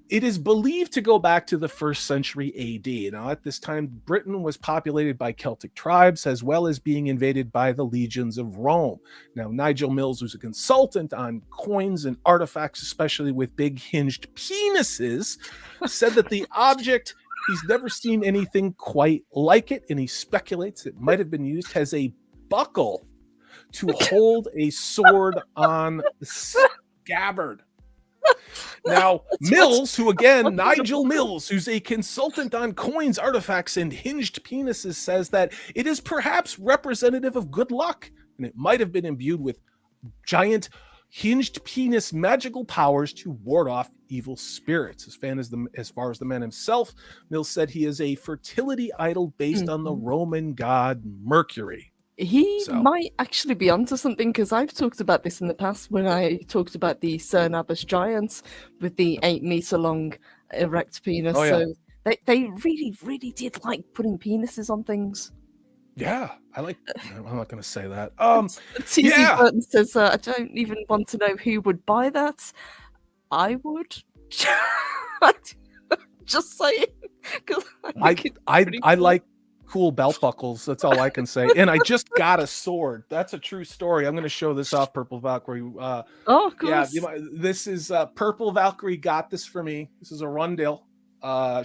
It is believed to go back to the 1st century AD. Now, at this time, Britain was populated by Celtic tribes, as well as being invaded by the legions of Rome. Now, Nigel Mills was a consultant on coins and artifacts, especially with big hinged penises, said that the object, he's never seen anything quite like it, and he speculates it might have been used as a buckle to hold a sword on the scabbard. Now, Mills, who again, Nigel Mills, who's a consultant on coins, artifacts, and hinged penises, says that it is perhaps representative of good luck, and it might have been imbued with giant hinged penis magical powers to ward off evil spirits. As far as the man himself, Mills said he is a fertility idol based on the Roman god Mercury. He might actually be onto something, because I've talked about this in the past when I talked about the Cernabus giants with the 8-meter long erect penis. Oh, yeah. So they really, really did like putting penises on things. Yeah, I'm not going to say that. TC Burton says, I don't even want to know who would buy that. I would. Just saying. I like cool belt buckles. That's all I can say. And I just got a sword. That's a true story. I'm going to show this off, Purple Valkyrie. Of course. Yeah, this is Purple Valkyrie got this for me. This is a Rundale.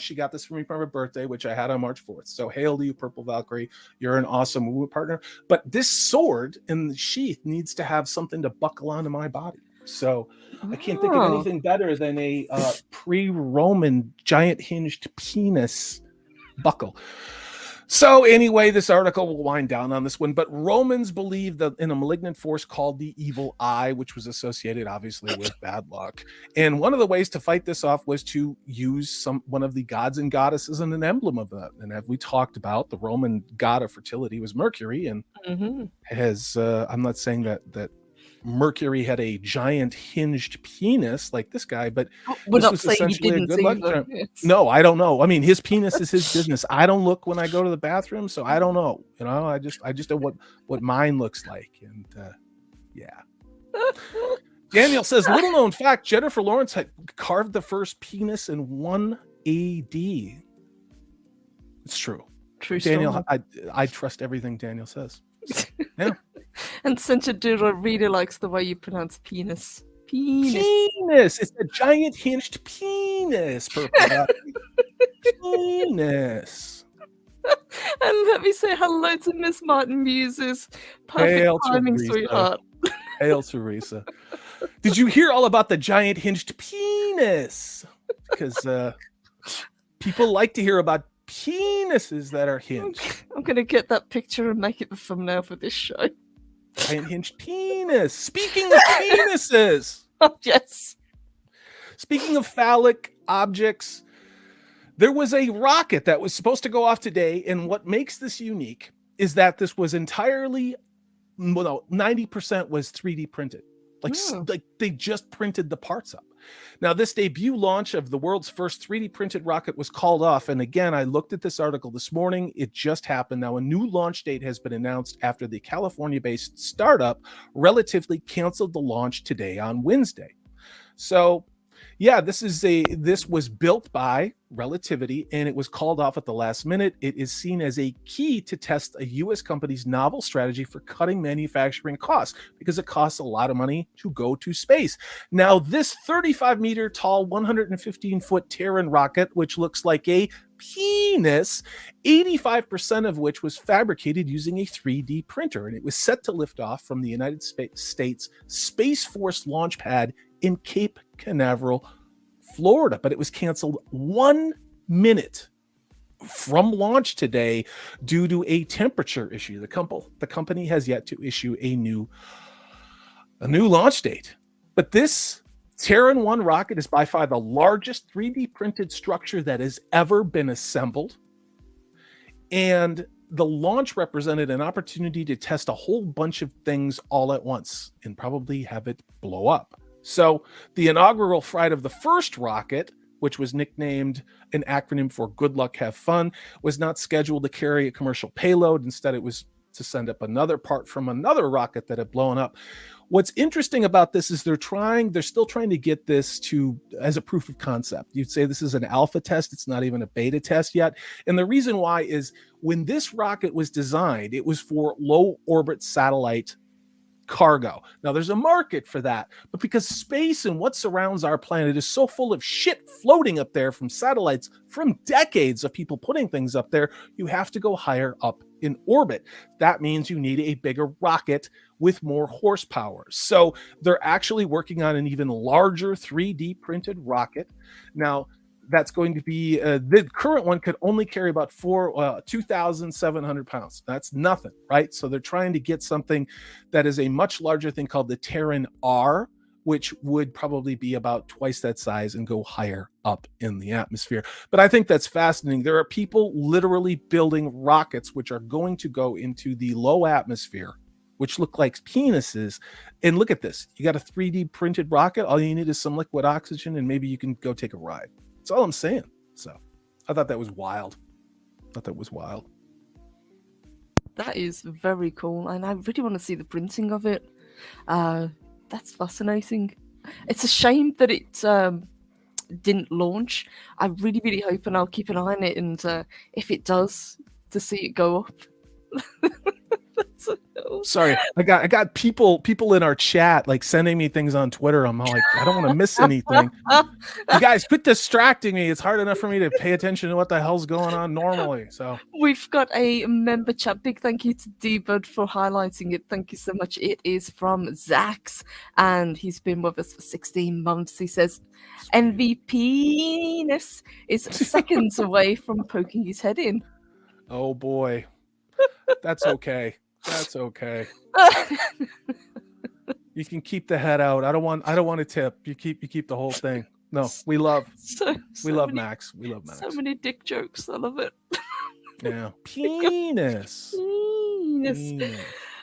She got this for me for her birthday, which I had on March 4th. So hail to you, Purple Valkyrie. You're an awesome woo partner. But this sword in the sheath needs to have something to buckle onto my body. So I can't think of anything better than a pre-Roman giant hinged penis buckle. So anyway, this article will wind down on this one, but Romans believed that in a malignant force called the evil eye, which was associated obviously with bad luck. And one of the ways to fight this off was to use one of the gods and goddesses and an emblem of that. And as we talked about, the Roman god of fertility was Mercury, and has I'm not saying that Mercury had a giant hinged penis like this guy, but this was essentially a good luck charm. No, I don't know. I mean, his penis is his business. I don't look when I go to the bathroom, so I don't know. You know, I just know what mine looks like, and yeah. Daniel says, little known fact: Jennifer Lawrence had carved the first penis in 1 AD. It's true. True Daniel, story. I trust everything Daniel says. So, yeah. And And Centadura really likes the way you pronounce penis. Penis. Penis. It's a giant hinged penis, Purple Valkyrie. Penis. And let me say hello to Miss Martin Muses. Perfect Hail timing, Teresa. sweetheart. Hail Teresa. Did you hear all about the giant hinged penis? Because people like to hear about penises that are hinged. I'm going to get that picture and make it the thumbnail for this show. Giant hinged penis. Speaking of penises. Oh, yes. Speaking of phallic objects, there was a rocket that was supposed to go off today, and what makes this unique is that this was entirely, 90% was 3D printed. Like they just printed the parts up. Now, this debut launch of the world's first 3D printed rocket was called off. And again, I looked at this article this morning. It just happened. Now, a new launch date has been announced after the California-based startup relatively canceled the launch today on Wednesday. So, yeah, this was built by Relativity, and it was called off at the last minute. It is seen as a key to test a U.S. company's novel strategy for cutting manufacturing costs, because it costs a lot of money to go to space. Now, this 35-meter tall, 115-foot Terran rocket, which looks like a penis, 85% of which was fabricated using a 3D printer, and it was set to lift off from the United States Space Force launch pad in Cape Canaveral, Florida, but it was canceled 1 minute from launch today due to a temperature issue. The company has yet to issue a new launch date. But this Terran 1 rocket is by far the largest 3D printed structure that has ever been assembled. And the launch represented an opportunity to test a whole bunch of things all at once and probably have it blow up. So the inaugural flight of the first rocket, which was nicknamed an acronym for Good Luck, Have Fun, was not scheduled to carry a commercial payload. Instead, it was to send up another part from another rocket that had blown up. What's interesting about this is they're still trying to get this as a proof of concept. You'd say this is an alpha test. It's not even a beta test yet. And the reason why is when this rocket was designed, it was for low orbit satellite cargo. Now, there's a market for that, but because space and what surrounds our planet is so full of shit floating up there from satellites from decades of people putting things up there, you have to go higher up in orbit. That means you need a bigger rocket with more horsepower. So they're actually working on an even larger 3D printed rocket. Now, that's going to be the current one could only carry about 2,700 pounds. That's nothing, right? So they're trying to get something that is a much larger thing called the Terran R, which would probably be about twice that size and go higher up in the atmosphere. But I think that's fascinating. There are people literally building rockets which are going to go into the low atmosphere, which look like penises. And look at this. You got a 3D printed rocket. All you need is some liquid oxygen, and maybe you can go take a ride. That's all I'm saying. So I thought that was wild. That is very cool. And I really want to see the printing of it. That's fascinating. It's a shame that it didn't launch. I really, really hope, and I'll keep an eye on it. And if it does, to see it go up. Sorry, I got people in our chat like sending me things on Twitter. I'm like, I don't want to miss anything. You guys quit distracting me. It's hard enough for me to pay attention to what the hell's going on normally. So we've got a member chat. Big thank you to D-Bud for highlighting it. Thank you so much. It is from Zax, and he's been with us for 16 months. He says MVP-ness is seconds away from poking his head in. Oh boy. That's okay. That's okay. You can keep the head out. I don't want a tip. You keep the whole thing. No, we love Max. We love Max. So many dick jokes. I love it. Yeah. Penis.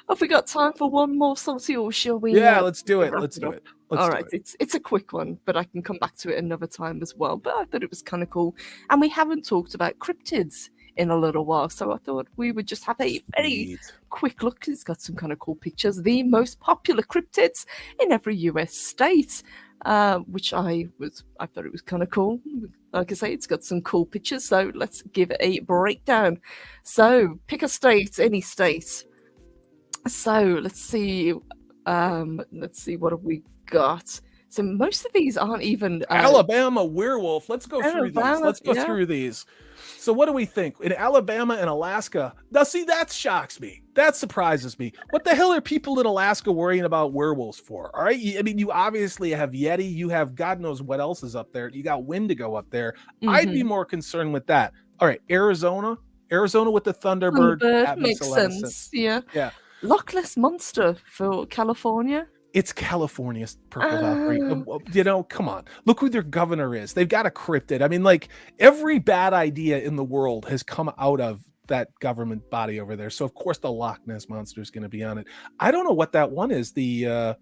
Have we got time for one more saucy, or shall we? Yeah, let's do it. Let's do it. All right, it's a quick one, but I can come back to it another time as well. But I thought it was kind of cool, and we haven't talked about cryptids in a little while, so I thought we would just have a very quick look. It's got some kind of cool pictures. The most popular cryptids in every US state, which I thought it was kind of cool. Like I say, it's got some cool pictures, so let's give it a breakdown. So pick a state, any state. So let's see. What have we got? So most of these aren't even Alabama werewolf. Let's go through these. Alabama. Yeah. So what do we think? In Alabama and Alaska, now see, that shocks me. That surprises me. What the hell are people in Alaska worrying about werewolves for? All right. I mean, you obviously have Yeti. You have God knows what else is up there. You got Wendigo up there. I'd be more concerned with that. All right. Arizona with the Thunderbird. That makes a lot of sense. Yeah. Yeah. Loch Ness Monster for California. It's California's Purple Valkyrie. Come on. Look who their governor is. They've got a cryptid. I mean, like, every bad idea in the world has come out of that government body over there. So, of course, the Loch Ness Monster is going to be on it. I don't know what that one is. The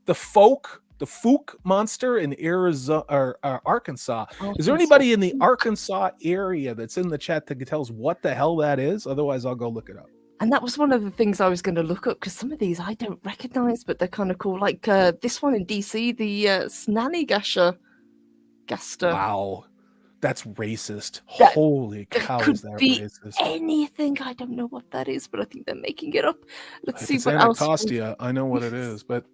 Fook monster in Arizona or Arkansas. Is there anybody in the Arkansas area that's in the chat that can tell us what the hell that is? Otherwise, I'll go look it up. And that was one of the things I was going to look up, because some of these I don't recognize, but they're kind of cool. Like this one in DC, the Snannygaster. Wow. That's racist. Holy cow, is that racist? Anything. I don't know what that is, but I think they're making it up. Let's see what Anacostia, else. I know what it is, but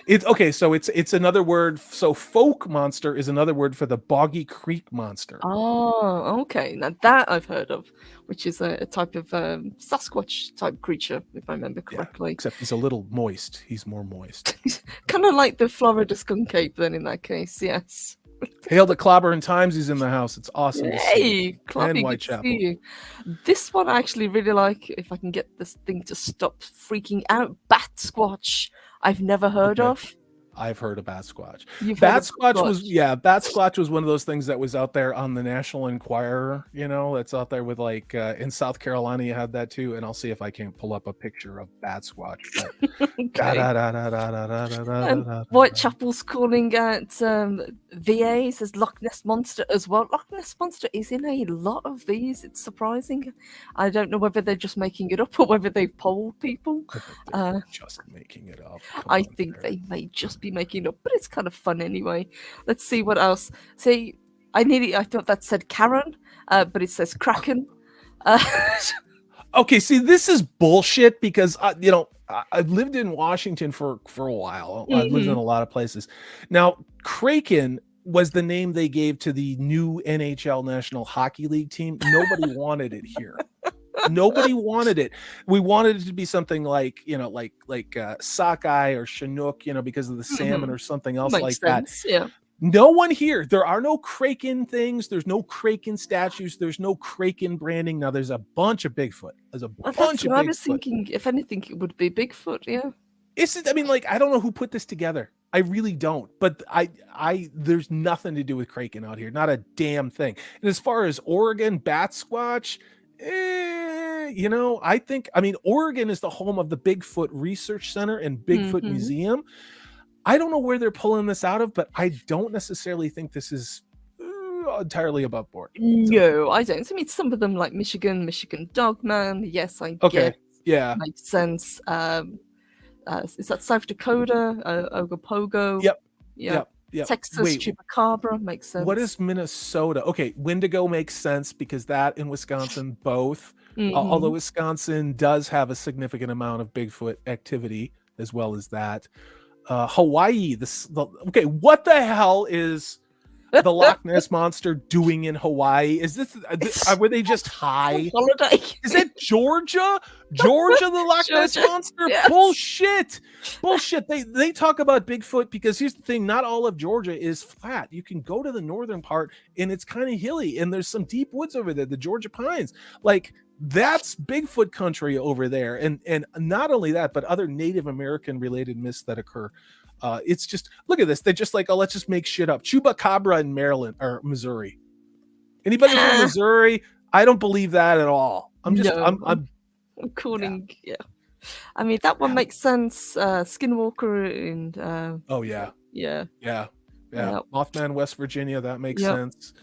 it's okay. So it's another word. So folk monster is another word for the Boggy Creek monster. Oh, okay. Now that I've heard of, which is a type of Sasquatch type creature, if I remember correctly. Yeah, except he's a little moist. He's more moist. Kind of like the Florida skunk ape, then, in that case. Yes. Hail to Clobber and Times. He's in the house. It's awesome to see. Clobby, and Whitechapel. This one I actually really like. If I can get this thing to stop freaking out. Bat Squatch. I've never heard of. I've heard of Bat Squatch. Bat Squatch was one of those things that was out there on the National Enquirer, that's out there with, like, in South Carolina you had that too, and I'll see if I can pull up a picture of Bat Squatch. Whitechapel's calling out VA, says Loch Ness Monster as well. Loch Ness Monster is in a lot of these. It's surprising. I don't know whether they're just making it up or whether they've polled people. Just making it up. I think they may just be making it up, but it's kind of fun anyway. Let's see what else. See, I thought that said Karen, but it says Kraken. Okay, see, this is bullshit because I've lived in Washington for a while. I've lived in a lot of places. Now, Kraken was the name they gave to the new NHL National Hockey League team. Nobody wanted it here. Nobody wanted it. We wanted it to be something like, sockeye or Chinook, because of the salmon or something else. Makes sense. That. Yeah. No one here. There are no Kraken things. There's no Kraken statues. There's no Kraken branding. Now there's a bunch of Bigfoot. There's a bunch of Bigfoot. I was thinking, if anything, it would be Bigfoot. Yeah. I don't know who put this together. I really don't. But there's nothing to do with Kraken out here. Not a damn thing. And as far as Oregon Bat Squatch, Oregon is the home of the Bigfoot Research Center and Bigfoot Museum. I don't know where they're pulling this out of, but I don't necessarily think this is entirely above board. No, I don't. I mean, some of them, like Michigan Dogman. Yes, I get. Yeah, makes sense. Is that South Dakota? Ogopogo. Yep. Texas Chupacabra makes sense. What is Minnesota? Okay, Wendigo makes sense because that in Wisconsin both. Although Wisconsin does have a significant amount of Bigfoot activity as well as that. Hawaii. What the hell is the Loch Ness Monster doing in Hawaii? Is this were they just high? Holiday. Is it Georgia? The Loch Ness Monster? Yes. Bullshit. They talk about Bigfoot because here's the thing, not all of Georgia is flat. You can go to the northern part and it's kind of hilly and there's some deep woods over there, the Georgia pines. Like, that's Bigfoot country over there. And not only that, but other Native American related myths that occur. It's just, look at this. They're just like, let's just make shit up. Chupacabra in Maryland or Missouri. Anybody from Missouri? I don't believe that at all. I'm calling. Yeah. I mean, that one makes sense. Skinwalker in. Yeah. Mothman, West Virginia. That makes sense.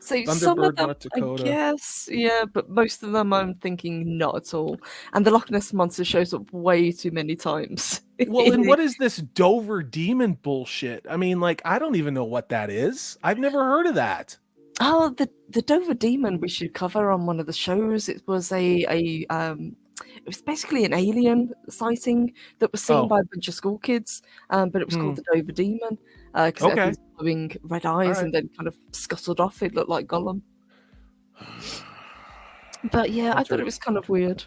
So some of them, North Dakota. I guess, but most of them I'm thinking not at all. And the Loch Ness Monster shows up way too many times. Well, and what is this Dover demon bullshit? I mean, I don't even know what that is. I've never heard of that. Oh, the Dover demon we should cover on one of the shows. It was it was basically an alien sighting that was seen by a bunch of school kids, but it was called the Dover Demon because it had these glowing red eyes and then kind of scuttled off. It looked like Gollum. But yeah, I thought it was kind of weird.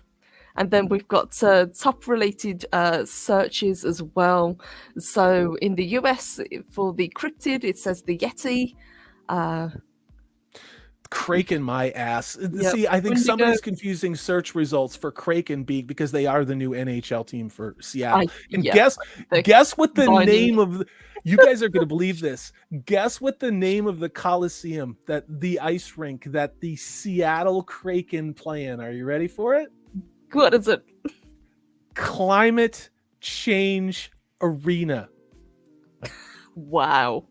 And then we've got top related searches as well. So in the US, for the cryptid, it says the Yeti. Kraken my ass. See, I think somebody's confusing search results for Kraken because they are the new NHL team for Seattle. Guess what the name of you guys are going to believe this. Guess what the name of the Coliseum, that the ice rink that the Seattle Kraken play in. Are you ready for it? What is it? Climate Change Arena. Wow.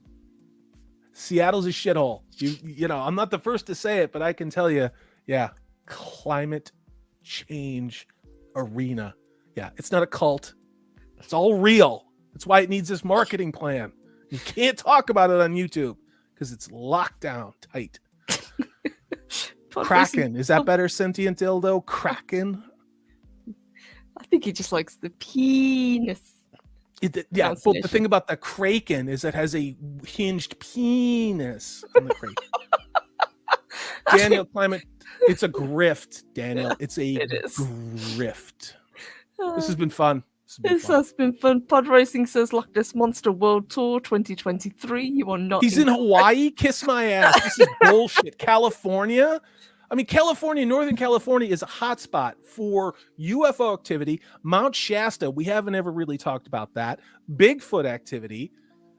Seattle's a shithole. You know, I'm not the first to say it, but I can tell you, yeah, Climate Change Arena. Yeah, it's not a cult. It's all real. That's why it needs this marketing plan. You can't talk about it on YouTube because it's locked down tight. Kraken. Is that better, sentient dildo? Kraken? I think he just likes the penis. But the thing about the Kraken is it has a hinged penis on the Kraken. Daniel, climate. It's a grift, Daniel. It's a grift. This has been fun. This has been fun. Pod Racing says Loch Ness Monster World Tour 2023. You are not. He's in Hawaii. Kiss my ass. This is bullshit. California. I mean, Northern California is a hotspot for UFO activity. Mount Shasta, we haven't ever really talked about that. Bigfoot activity,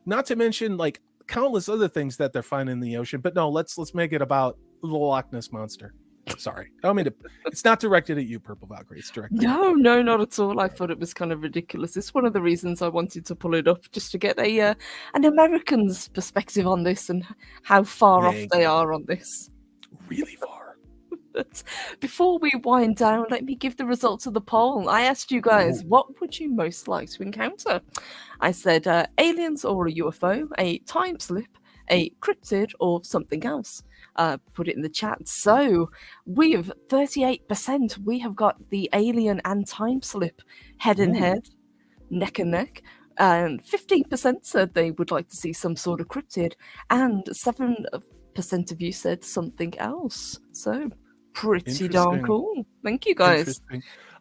not to mention like countless other things that they're finding in the ocean. But no, let's make it about the Loch Ness Monster. Sorry, I don't mean to. It's not directed at you, Purple Valkyrie. It's directed. No, not at all. I thought it was kind of ridiculous. It's one of the reasons I wanted to pull it up, just to get an American's perspective on this and how far off they are on this. Really far. Before we wind down, let me give the results of the poll. I asked you guys, what would you most like to encounter? I said aliens or a UFO, a time slip, a cryptid, or something else. Put it in the chat. So we have 38%. We have got the alien and time slip head and head, neck and neck. And 15% said they would like to see some sort of cryptid. And 7% of you said something else. So pretty darn cool. Thank you, guys.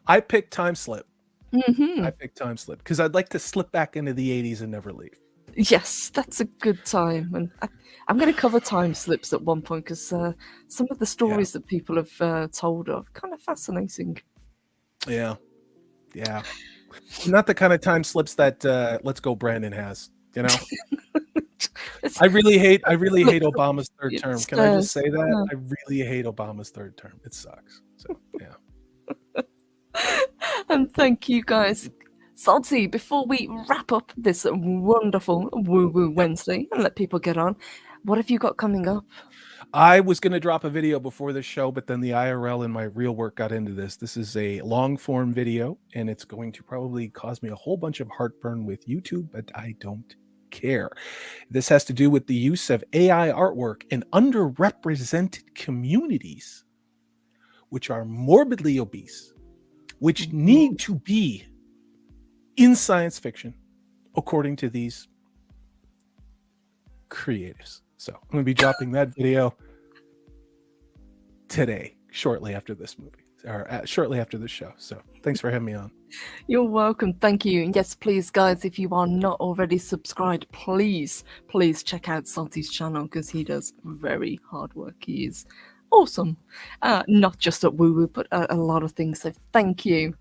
I picked time slip. I picked time slip because I'd like to slip back into the 80s and never leave. Yes, that's a good time. And I'm going to cover time slips at one point because some of the stories that people have told are kind of fascinating. Yeah. Not the kind of time slips that Let's Go Brandon has, you know? I really hate Obama's third term. Can I just say that? I really hate Obama's third term. It sucks. So, yeah. And thank you, guys. Salty, before we wrap up this wonderful Woo Woo Wednesday and let people get on, what have you got coming up? I was going to drop a video before this show, but then the IRL and my real work got into this. This is a long form video, and it's going to probably cause me a whole bunch of heartburn with YouTube, but I don't care. This has to do with the use of AI artwork in underrepresented communities, which are morbidly obese, which need to be in science fiction, according to these creatives. So I'm going to be dropping that video today, shortly after this movie, or shortly after the show. So thanks for having me on. You're welcome. Thank you. And yes, please, guys, if you are not already subscribed, please check out Salty's channel because he does very hard work. He is awesome. Not just at Woo Woo, but a lot of things. So thank you.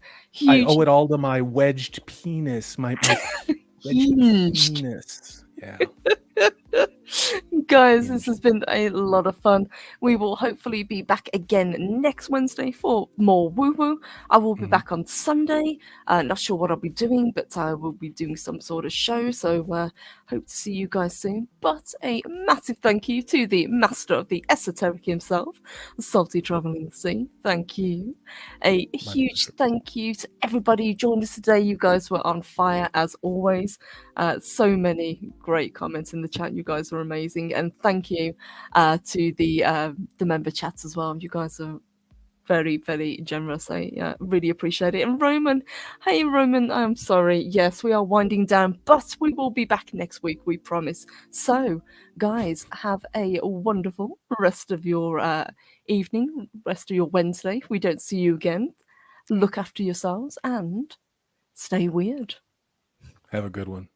I owe it all to my wedged penis. My wedged penis. Yeah. Guys, this has been a lot of fun. We will hopefully be back again next Wednesday for more Woo Woo. I will be back on Sunday. Not sure what I'll be doing, but I will be doing some sort of show. So hope to see you guys soon. But a massive thank you to the master of the esoteric himself, Salty Traveling Sea. Thank you. A huge thank you to everybody who joined us today. You guys were on fire as always. So many great comments in the chat. You guys are amazing, and thank you to the member chats as well. You guys are very, very generous. I really appreciate it. And Roman, hey Roman, I'm sorry. Yes, we are winding down, but we will be back next week, we promise. So, guys, have a wonderful rest of your evening, rest of your Wednesday. If we don't see you again, look after yourselves and stay weird. Have a good one.